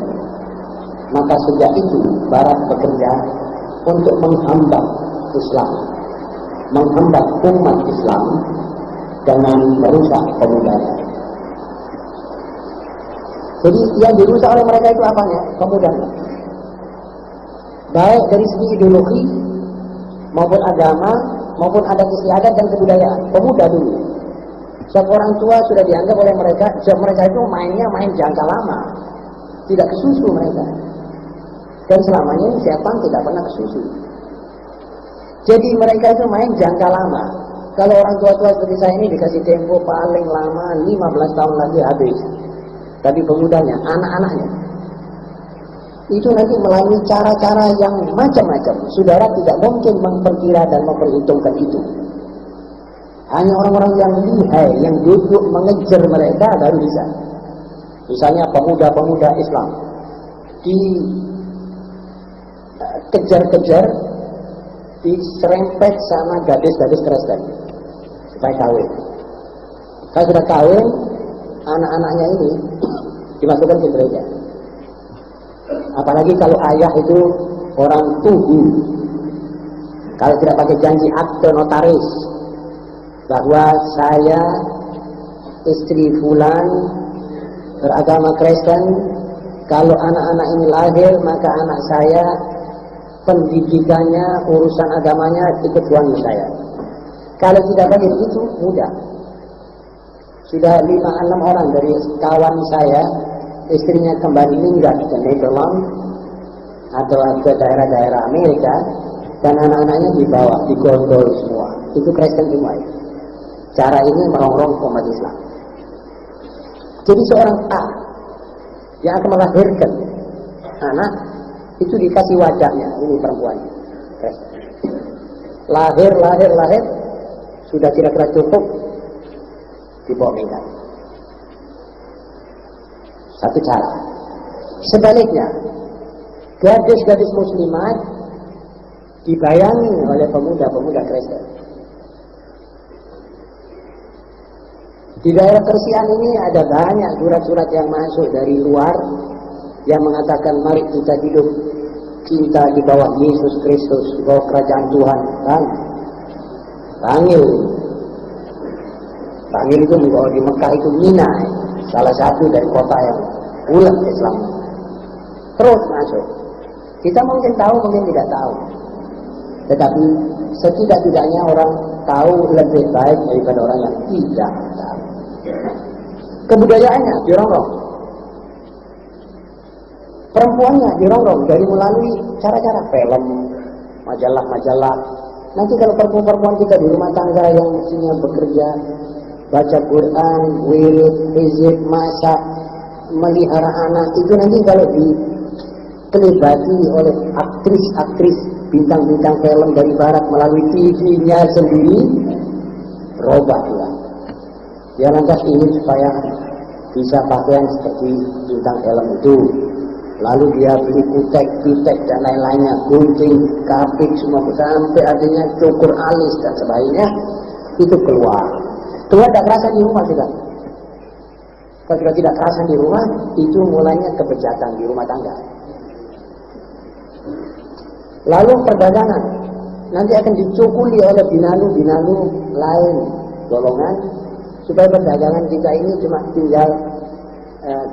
Maka sejak itu Barat bekerja untuk menghambat Islam, menghambat umat Islam dengan merusak pemudanya. Jadi yang dirusak oleh mereka itu apanya? Pemudanya. Baik dari segi ideologi maupun agama maupun adat istiadat dan kebudayaan. Pemuda dulu. Setiap orang tua sudah dianggap oleh mereka, mereka itu mainnya main jangka lama, tidak kesusu mereka. Dan selamanya setan tidak pernah kesusu. Jadi mereka itu main jangka lama. Kalau orang tua-tua seperti saya ini dikasih tempo paling lama 15 tahun lagi habis. Tapi pemudanya, anak-anaknya, itu nanti melalui cara-cara yang macam-macam. Saudara tidak mungkin memperkira dan memperhitungkan itu. Hanya orang-orang yang lihai, yang duduk mengejar mereka baru bisa. Misalnya pemuda-pemuda Islam dikejar-kejar, diserempet sama gadis-gadis Kristen supaya kawin. Kalau sudah kawin, anak-anaknya ini dimasukkan ke gereja. Apalagi kalau ayah itu orang tugu, kalau tidak pakai janji akte notaris bahwa saya istri fulan beragama Kristen, kalau anak-anak ini lahir maka anak saya pendidikannya, urusan agamanya ikut suami saya. Kalau tidak pakai begitu, mudah. Sudah 5-6 orang dari kawan saya, istrinya kembali minggat ke Netherlands atau ke daerah-daerah Amerika, dan anak-anaknya dibawa, digondol semua. Itu Kristen semua. Cara ini merongrong umat Islam. Jadi seorang A yang akan melahirkan anak, itu dikasih wajahnya, ini perempuan Kristen. Lahir, sudah kira-kira cukup, dibawa minggat. Satu cara. Sebaliknya, gadis-gadis muslimat dibayangi oleh pemuda-pemuda Kristen. Di daerah Kersian ini ada banyak surat-surat yang masuk dari luar yang mengatakan mari kita hidup cinta di bawah Yesus Kristus, di bawah kerajaan Tuhan. Bangil itu kalau di Mekah itu Mina, salah satu dari kota yang ulet Islam. Terus masuk. Kita mungkin tahu, mungkin tidak tahu. Tetapi setidak-tidaknya orang tahu lebih baik daripada orang yang tidak tahu. Kebudayaannya dirongrong. Perempuannya dirongrong dari melalui cara-cara film, majalah-majalah. Nanti kalau perempuan-perempuan kita di rumah tangga yang mestinya bekerja, baca Quran, wirid, hizib, masak, melihara anak, itu nanti kalau ditelibati oleh aktris-aktris bintang-bintang film dari barat melalui TV-nya sendiri, berubah dia. Dia lantas ingin supaya bisa pakaian seperti bintang film itu. Lalu dia beli kutek dan lain-lainnya, gunting, kapik, semua sampai artinya cukur alis dan sebagainya, itu keluar. Keluar tidak kerasa di rumah sudah. Kalau sudah tidak kerasa di rumah, itu mulainya kebejatan di rumah tangga. Lalu perdagangan, nanti akan dicukuli oleh binalu-binalu lain golongan, supaya perdagangan kita ini cuma tinggal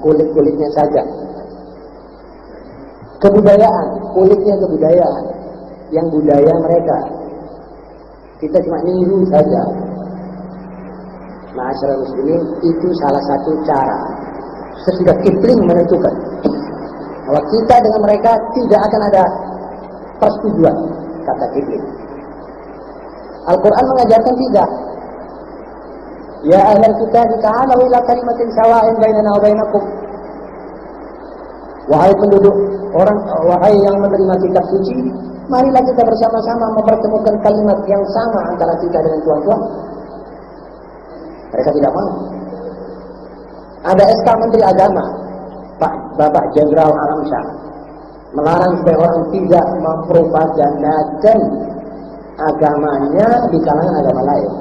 kulit-kulitnya saja. Kebudayaan, kulitnya kebudayaan, yang budaya mereka kita cuma niru saja. Ma'asyiral muslimin, itu salah satu cara. Sesudah Kipling menentukan bahwa kita dengan mereka tidak akan ada persetujuan, kata Kipling. Al-Quran mengajarkan tidak. Ya ahlal kitab, ta'alu ila kalimatin sawa'in bainana wa bainakum. Wahai penduduk wahai yang menerima kitab suci, marilah kita bersama-sama mempertemukan kalimat yang sama antara kita dengan Tuhan. Mereka tidak mau. Ada SK Menteri Agama, Bapak Jenderal Alamsyah, melarang supaya orang tidak mempropagandakan agamanya di kalangan agama lain.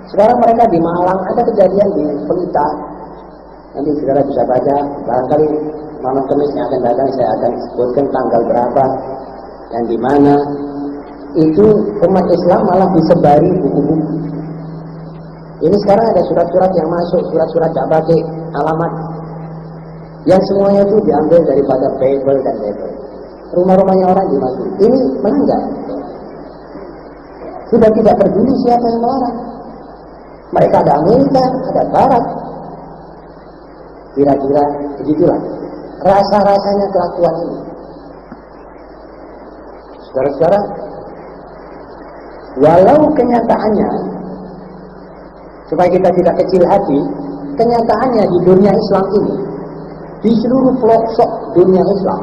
Sekarang mereka di Malang, ada kejadian di Pelita. Nanti saudara bisa baca, barangkali malam Kamis yang akan datang saya akan sebutkan tanggal berapa dan di mana. Itu umat Islam malah disebari buku-buku. Ini sekarang ada surat-surat yang masuk, surat-surat tak pakai alamat, yang semuanya itu diambil daripada Bible dan Bible. Rumah-rumahnya orang dimasuki. Ini melanggar. Sudah tidak peduli siapa yang melarang. Mereka ada Amerika, ada Barat. Kira-kira begitulah rasa-rasanya kelakuan ini. Saudara-saudara, walau kenyataannya, supaya kita tidak kecil hati, kenyataannya di dunia Islam ini, di seluruh pelosok dunia Islam,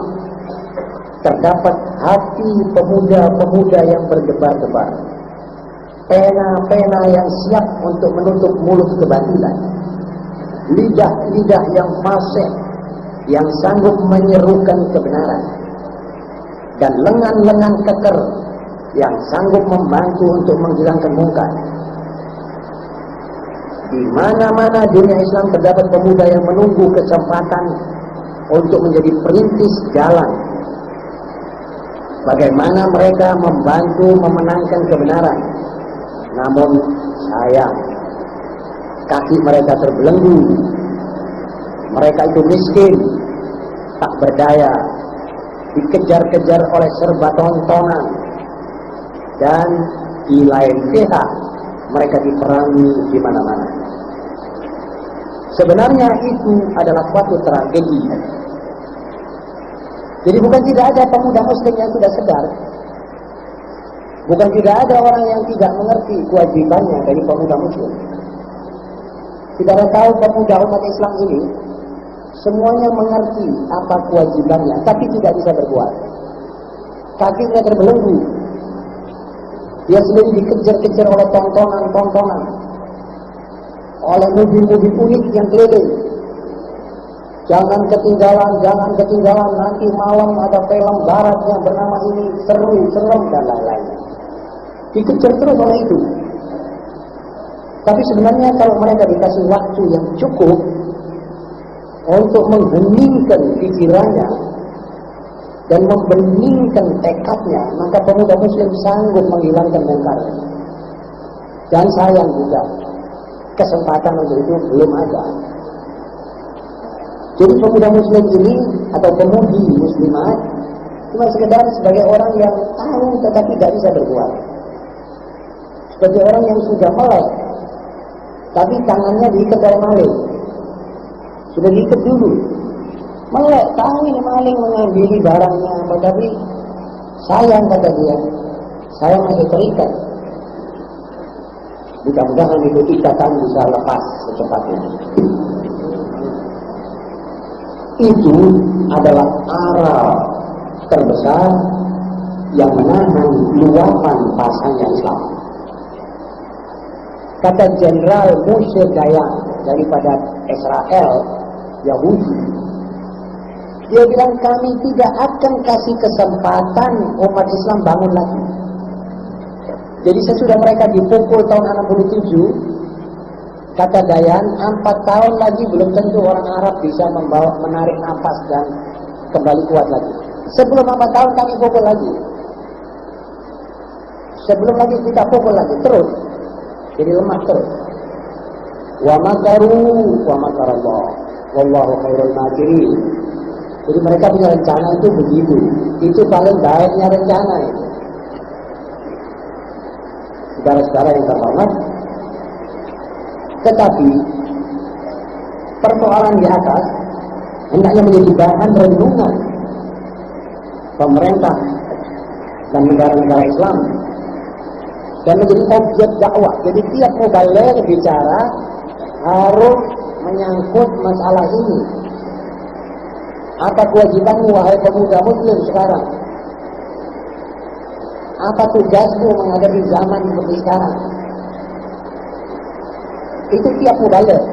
terdapat hati pemuda-pemuda yang berdebar-debar, pena-pena yang siap untuk menutup mulut kebatilan, lidah-lidah yang fasih yang sanggup menyerukan kebenaran, dan lengan-lengan keker yang sanggup membantu untuk menghilangkan mungkar. Di mana-mana dunia Islam terdapat pemuda yang menunggu kesempatan untuk menjadi perintis jalan. Bagaimana mereka membantu memenangkan kebenaran. Namun sayang, kaki mereka terbelenggu. Mereka itu miskin, tak berdaya, dikejar-kejar oleh serba tontonan, dan di lain pihak mereka diperangi di mana-mana. Sebenarnya itu adalah suatu tragedi. Jadi bukan tidak ada pemuda muslim yang sudah sadar, bukan tidak ada orang yang tidak mengerti kewajibannya dari pemuda muslim. Tidak ada tahu pemuda umat Islam ini semuanya mengerti apa kewajibannya, tapi tidak bisa berbuat. Kakinya terbelenggu. Dia sendiri dikejar-kejar oleh tontonan-tontonan, oleh mobil-mobil unik yang keliling. Jangan ketinggalan, nanti malam ada film barat yang bernama ini, seru, serem, dan lain-lain. Dikejar terus oleh itu. Tapi sebenarnya kalau mereka dikasih waktu yang cukup untuk mengheningkan pikirannya dan membeningkan tekadnya, maka pemuda muslim sanggup menghilangkan mungkarnya. Dan sayang juga, kesempatan untuk itu belum ada. Jadi pemuda muslim ini atau pemudi muslimat cuma sekedar sebagai orang yang tahu tetapi tidak bisa berbuat. Sebagai orang yang sudah melek, tapi tangannya diikat oleh maling. Sudah diikat dulu. Melek, tahu ini maling mengambil barangnya, tetapi sayang kata dia, saya masih terikat. Mudah-mudahan itu ikatan bisa lepas secepatnya. Itu adalah aral terbesar yang menahan luapan pasangnya Islam. Kata Jenderal Moshe Dayan daripada Israel, Yahudi, dia bilang kami tidak akan kasih kesempatan umat Islam bangun lagi. Jadi sesudah mereka dipukul tahun 67, kata Dayan, 4 tahun lagi belum tentu orang Arab bisa menarik nafas dan kembali kuat lagi. Sebelum 4 tahun kami pukul lagi. Sebelum lagi kita pukul lagi terus. Jadi lemah terus. Wa makaru wa makarallah. Wallahu khairul makirin. Jadi mereka punya rencana itu begitu. Itu paling baiknya rencana itu. Saudara-saudara yang terhormat, tetapi persoalan di atas hendaknya menjadi bahan renungan pemerintah dan negara-negara Islam dan menjadi objek dakwah. Jadi tiap mubaligh bicara harus menyangkut masalah ini. Apa kewajibanmu wahai pemuda muslim sekarang? Apa tugasmu menghadapi zaman seperti sekarang? Itu tiap mubaligh.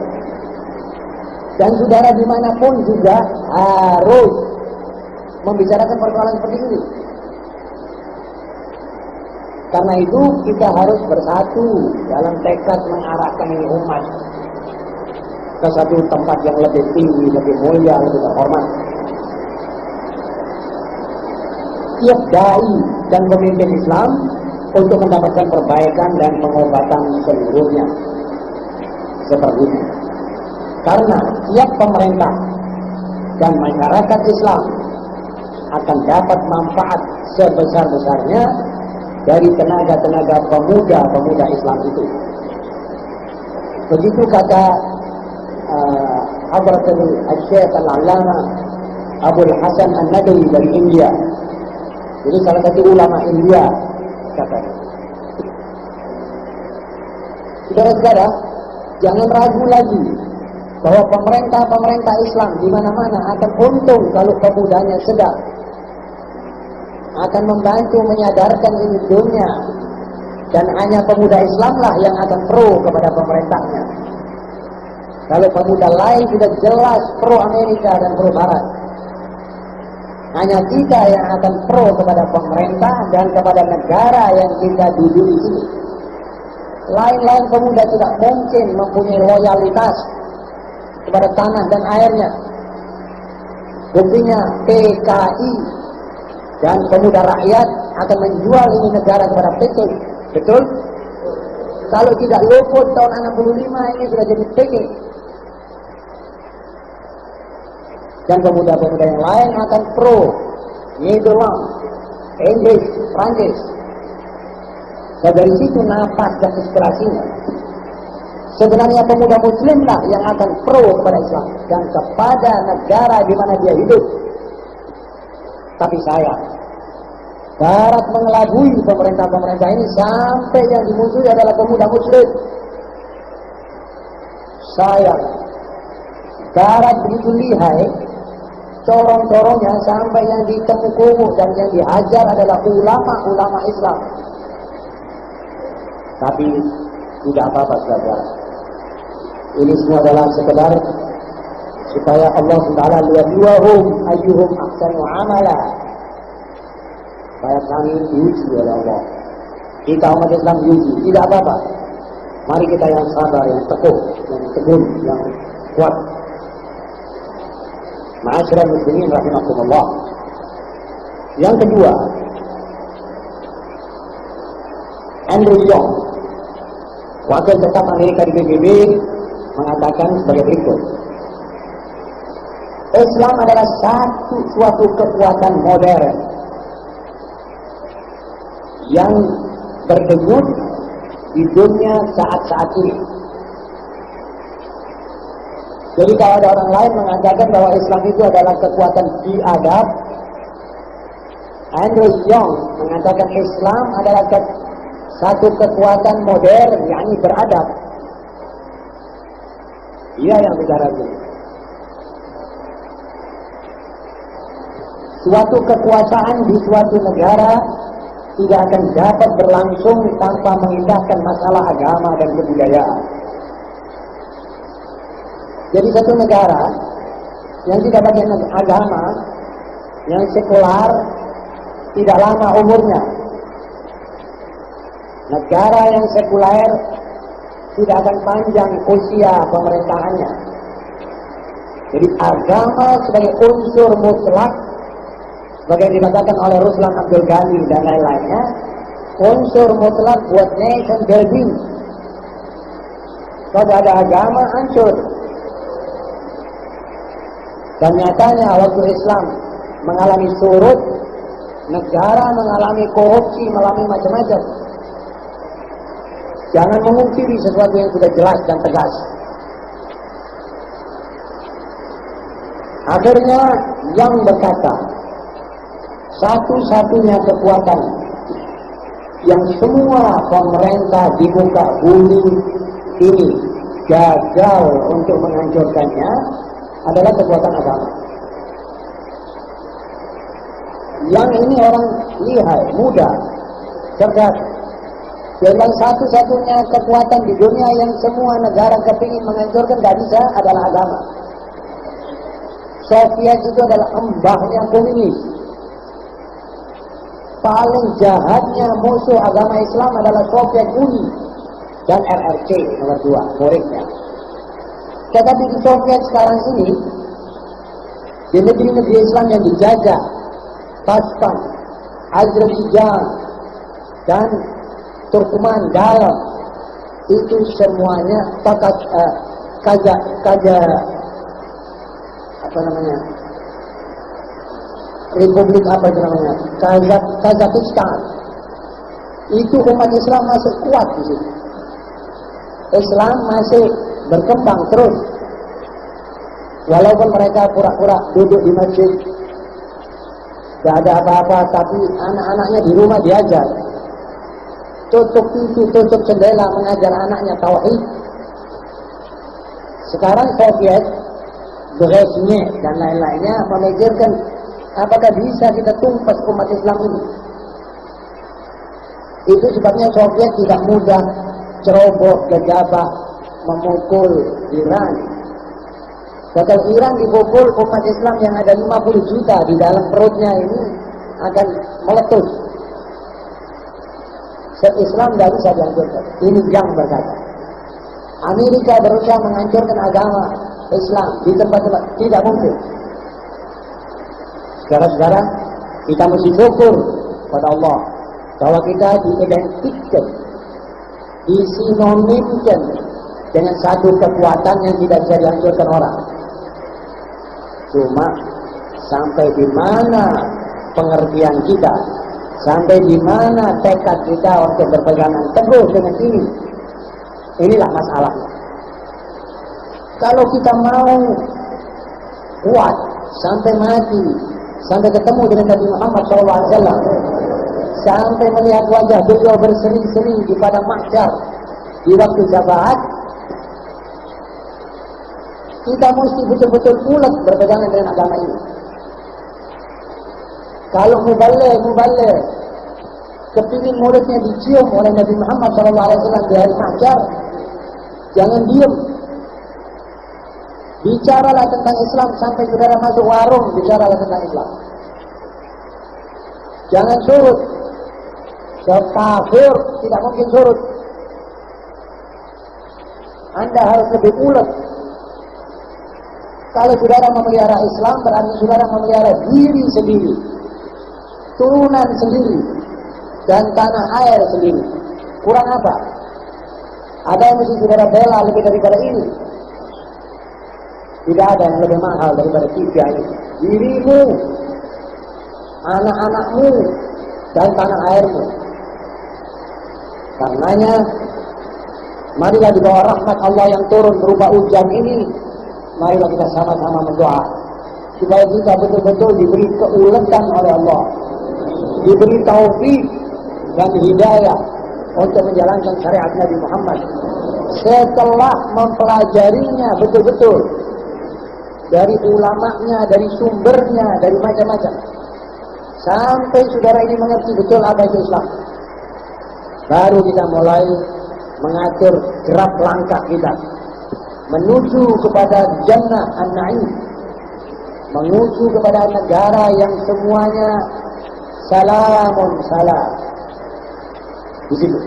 Dan saudara dimanapun juga harus membicarakan persoalan seperti ini. Karena itu kita harus bersatu dalam tekad mengarahkan ini umat ke satu tempat yang lebih tinggi, lebih mulia, lebih terhormat. Tiap dai dan pemimpin Islam untuk mendapatkan perbaikan dan pengobatan seluruhnya. Seperti itu. Karena tiap pemerintah dan masyarakat Islam akan dapat manfaat sebesar-besarnya dari tenaga-tenaga pemuda Islam itu. Begitu kata Hadratul Syekh Al-Allamah Abul Hasan An-Nadwi dari India. Jadi salah satu ulama India katanya. Saudara-saudara, jangan ragu lagi bahwa pemerintah Islam di mana-mana akan untung kalau pemudanya sedar, akan membantu menyadarkan ini dunia, dan hanya pemuda Islamlah yang akan pro kepada pemerintahnya. Kalau pemuda lain sudah jelas pro Amerika dan pro Barat, hanya kita yang akan pro kepada pemerintah dan kepada negara yang kita duduki ini. Lain-lain pemuda tidak mungkin mempunyai loyalitas kepada tanah dan airnya. Buktinya PKI dan pemuda rakyat akan menjual ini negara kepada PT. Betul? Kalau tidak luput tahun 65 ini sudah jadi PT. Dan pemuda-pemuda yang lain akan pro Nederland, Inggris, Prancis. Dan dari situ nafas dan inspirasinya. Sebenarnya pemuda muslimlah yang akan pro kepada Islam dan kepada negara di mana dia hidup. Tapi sayang, Barat mengelabui pemerintah-pemerintah ini sampai yang dimusuhi adalah pemuda muslim. Sayang, Barat begitu lihai, corong-corongnya sampai yang ditemuk dan yang dihajar adalah ulama-ulama Islam. Tapi tidak apa-apa, saudara. Ini semua adalah sekedar supaya Allah Taala liyabluwahum ayyuhum ahsanu amala. Supaya kami diuji oleh Allah. Kita umat Islam diuji, tidak apa-apa. Mari kita yang sabar, yang teguh, yang teguh, yang kuat. Ma'asyiral muslimin rahimakumullah. Yang kedua, Andrew Young, wakil tetap Amerika di PBB, mengatakan sebagai berikut. Islam adalah suatu kekuatan modern yang berdenyut di dunia saat-saat ini. Jadi kalau ada orang lain mengatakan bahwa Islam itu adalah kekuatan biadab, Andrew Young mengatakan Islam adalah satu kekuatan modern, yakni beradab. Dia yang bicara itu. Suatu kekuasaan di suatu negara tidak akan dapat berlangsung tanpa mengindahkan masalah agama dan kebudayaan. Jadi satu negara yang tidak pakai agama, yang sekular, tidak lama umurnya. Negara yang sekuler tidak akan panjang usia pemerintahannya. Jadi agama sebagai unsur mutlak, sebagai dikatakan oleh Ruslan Abdul Ghani dan lain-lainnya, unsur mutlak buat nation building. Kalau ada agama, hancur. Dan nyatanya waktu Islam mengalami surut, negara mengalami korupsi, mengalami macam-macam. Jangan memungkiri sesuatu yang sudah jelas dan tegas. Akhirnya yang berkata, satu-satunya kekuatan yang semua pemerintah di muka bumi ini gagal untuk menghancurkannya adalah kekuatan agama. Yang ini orang lihai, muda, cerdas. Dengan satu-satunya kekuatan di dunia yang semua negara kepingin menghancurkan gak bisa adalah agama. Soviet itu adalah embahnya komunis. Paling jahatnya musuh agama Islam adalah Soviet Uni dan RRC nomor 2, muridnya. Tetapi di Soviet sekarang ini, di negeri-negeri Islam yang dijajah, Pakistan, Azerbaijan, dan Turkmen dalam, itu semuanya Republik apa itu namanya? Kazakhstan. Itu umat Islam masih kuat di situ. Islam masih berkembang terus. Walaupun mereka pura-pura duduk di masjid, gak ada apa-apa, tapi anak-anaknya di rumah diajar. Tutup pintu, tutup jendela, mengajar anaknya tauhid. Sekarang Soviet, Brezhnev dan lain-lainnya memikirkan apakah bisa kita tumpas umat Islam ini. Itu sebabnya Soviet tidak mudah ceroboh, gegabah, memukul Iran. Kalau Iran dipukul, umat Islam yang ada 50 juta di dalam perutnya ini akan meletus. Islam tidak bisa dihancurkan. Ini yang berkata. Amerika berusaha menghancurkan agama Islam di tempat-tempat, tidak mungkin. Saudara-saudara, kita mesti syukur pada Allah bahwa kita diidentikan, disinonimkan dengan satu kekuatan yang tidak bisa dihancurkan orang. Cuma sampai di mana pengertian kita, sampai di mana tekad kita untuk berpegangan teguh dengan ini, inilah masalahnya. Kalau kita mau kuat sampai mati, sampai ketemu dengan Nabi Muhammad SAW, sampai melihat wajah beliau berseri-seri di padang mahsyar di waktu syafaat, kita mesti betul-betul ulet berpegangan dengan agama ini. Kalau mubaligh kepingin mulutnya dicium oleh Nabi Muhammad SAW di hari mahsyar, jangan diam. Bicaralah tentang Islam sampai saudara masuk warung, bicaralah tentang Islam. Jangan surut. Kafir tidak mungkin surut. Anda harus lebih ulet. Kalau saudara memelihara Islam, berarti saudara memelihara diri sendiri, turunan sendiri, dan tanah air sendiri. Kurang apa? Ada yang mesti saudara bela lebih daripada ini? Tidak ada yang lebih mahal daripada tiga ini. Dirimu, anak-anakmu, dan tanah airmu. Karenanya, marilah di bawah rahmat Allah yang turun berupa hujan ini, marilah kita sama-sama berdoa supaya kita betul-betul diberi keuletan oleh Allah, diberi taufik dan hidayah untuk menjalankan syariat Nabi Muhammad setelah mempelajarinya betul-betul dari ulamanya, dari sumbernya, dari macam-macam, sampai saudara ini mengerti betul apa itu Islam. Baru kita mulai mengatur gerak langkah kita menuju kepada jannah an-na'im, menuju kepada negara yang semuanya salamun salam. Di situ,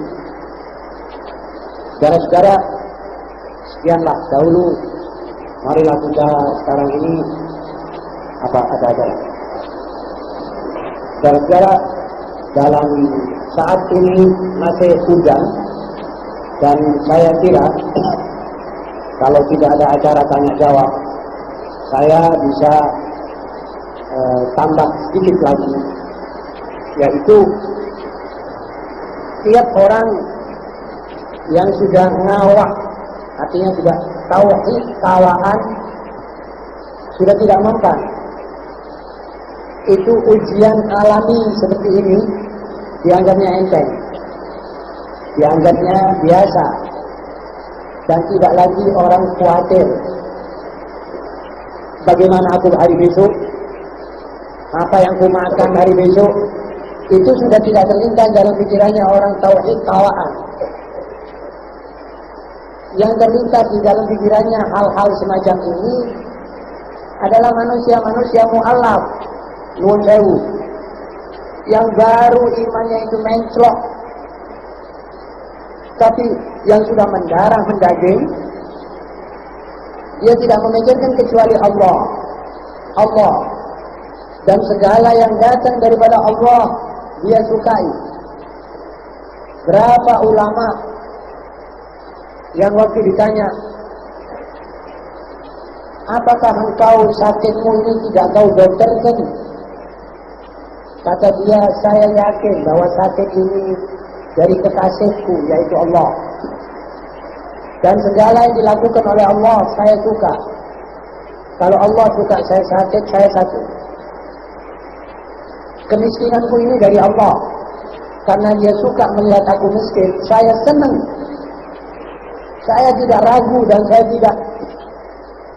saudara-saudara, sekianlah dahulu. Marilah kita sekarang ini ada. Saudara-saudara, dalam saat ini masih hujan, dan saya kira kalau tidak ada acara tanya jawab, saya bisa tambah sedikit lagi, yaitu tiap orang yang sudah ngawak, artinya sudah tauhid kawaan, sudah tidak mempan. Itu ujian alami seperti ini dianggapnya enteng, dianggapnya biasa, dan tidak lagi orang khawatir bagaimana aku hari besok, apa yang aku makan hari besok. Itu sudah tidak terlintas dalam pikirannya orang tauhid kawaan. Yang terlintas di dalam pikirannya hal-hal semacam ini adalah manusia-manusia mu'alaf, nuwun sewu, yang baru imannya itu menclok, tapi yang sudah mendarah mendaging, dia tidak memikirkan kecuali Allah, dan segala yang datang daripada Allah dia sukai. Berapa ulama yang waktu ditanya, apakah engkau sakitmu ini tidak kau dokterkan? Kata dia, saya yakin bahwa sakit ini dari kekasihku, yaitu Allah. Dan segala yang dilakukan oleh Allah saya suka. Kalau Allah suka saya sakit, saya sakit. Kemiskinanku ini dari Allah, karena dia suka melihat aku miskin, saya senang. Saya tidak ragu dan saya tidak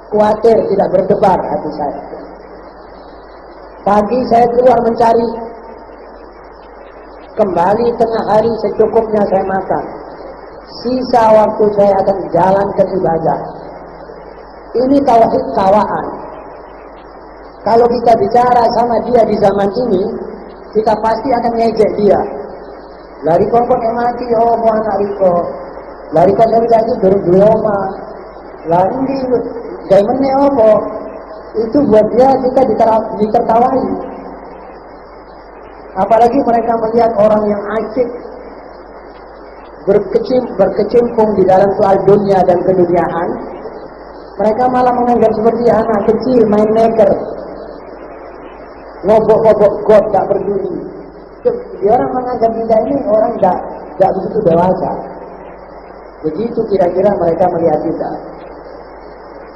khawatir, tidak berdebar hati saya. Pagi saya keluar mencari, kembali tengah hari secukupnya saya makan. Sisa waktu saya akan jalankan ibadah. Ini tauhid kawaan. Kalau kita bicara sama dia di zaman ini, kita pasti akan ngejek dia. Lari kompon yang mati, oh mau anak riko. Lari kompon yang mati, dulu omah. Lari gaya meneh apa? Itu buat dia kita ditertawai. Apalagi mereka melihat orang yang asyik berkecimpung di dalam soal dunia dan keduniaan, mereka malah menganggap seperti anak kecil main neker, ngobok-ngobok got, tak peduli. Dia orang menganggap kita ini orang tidak begitu dewasa. Begitu kira-kira mereka melihat kita.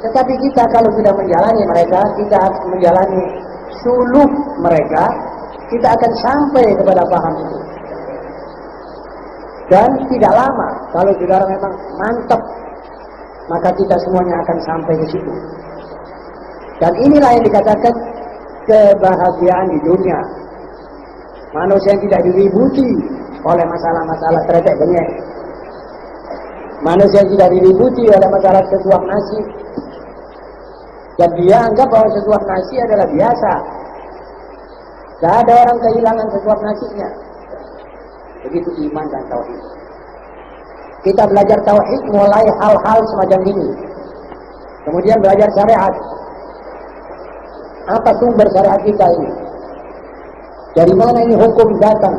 Tetapi kita kalau sudah menjalani mereka, kita menjalani suluk mereka, kita akan sampai kepada paham itu. Dan tidak lama, kalau saudara memang mantap, maka kita semuanya akan sampai ke situ. Dan inilah yang dikatakan kebahagiaan di dunia. Manusia yang tidak diributi oleh masalah-masalah teretek bengek. Manusia yang tidak diributi oleh masalah sesuap nasi. Dan dia anggap bahwa sesuap nasi adalah biasa. Tidak ada orang kehilangan sesuap nasinya. Begitu iman dan tauhid. Kita belajar tauhid mulai hal-hal semacam ini. Kemudian belajar syariat. Apa sumber syariat kita ini? Dari mana ini hukum datang?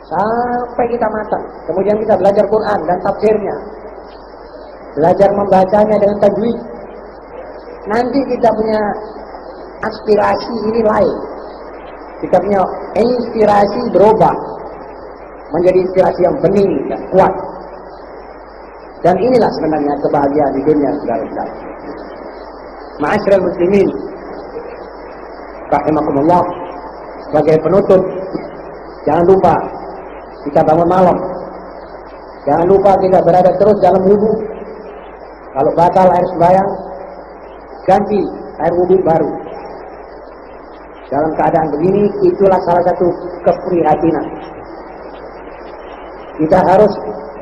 Sampai kita matang. Kemudian kita belajar Quran dan tafsirnya. Belajar membacanya dengan tajwid. Nanti kita punya aspirasi ini lain. Kita punya inspirasi berubah menjadi inspirasi yang bening dan kuat. Dan inilah sebenarnya kebahagiaan di dunia, saudara-saudara. Ma'asyiral muslimin, rahimakumullah. Sebagai penutup, jangan lupa kita bangun malam. Jangan lupa kita berada terus dalam wudu. Kalau batal air sembahyang, ganti air wudu baru. Dalam keadaan begini, itulah salah satu keprihatinan. Kita harus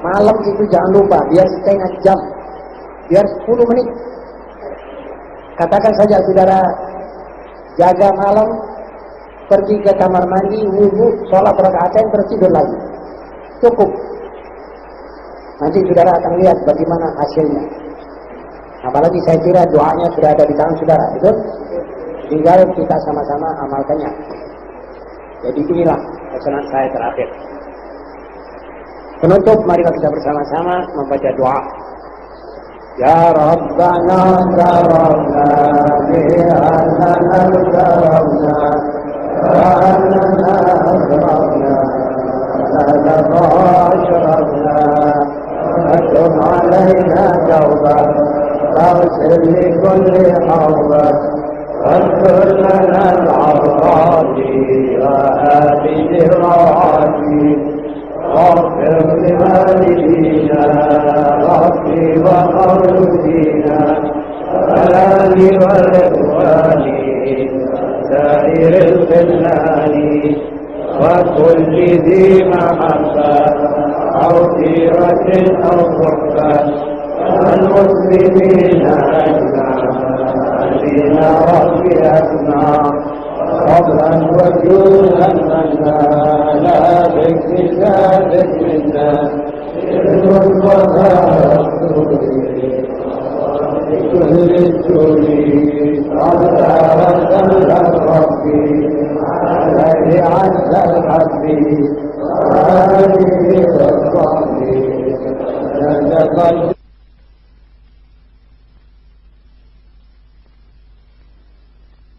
malam itu jangan lupa, biar setengah jam, biar 10 menit. Katakan saja saudara jaga malam, pergi ke kamar mandi, wudu, sholat rakaatain, terus tidur lagi. Cukup. Nanti saudara akan lihat bagaimana hasilnya. Apalagi saya kira doanya sudah ada di tangan saudara, betul? Tinggal kita sama-sama amalkannya. Jadi inilah pesanan saya terakhir. Penutup, mari kita bersama-sama membaca doa. Ya Rabbana karamna bi'annana karamna wa'annana karamna lana ashrafna atub alayna tawbah faghfir li kulli hawbah واغفر لنا العراضي وآبد الراضي واغفر لوالدينا ربي ومولودينا والآل والإخوان سائر الخلان وكل ذي محبة أو سيرة أو صحبة والمسلمين أجمعين ربي أسمع فضلا وجودا منا لا باكتساب منا علم وفاق كل الجود صلى وسلم ربي عليه عز الحب وآله وصحبه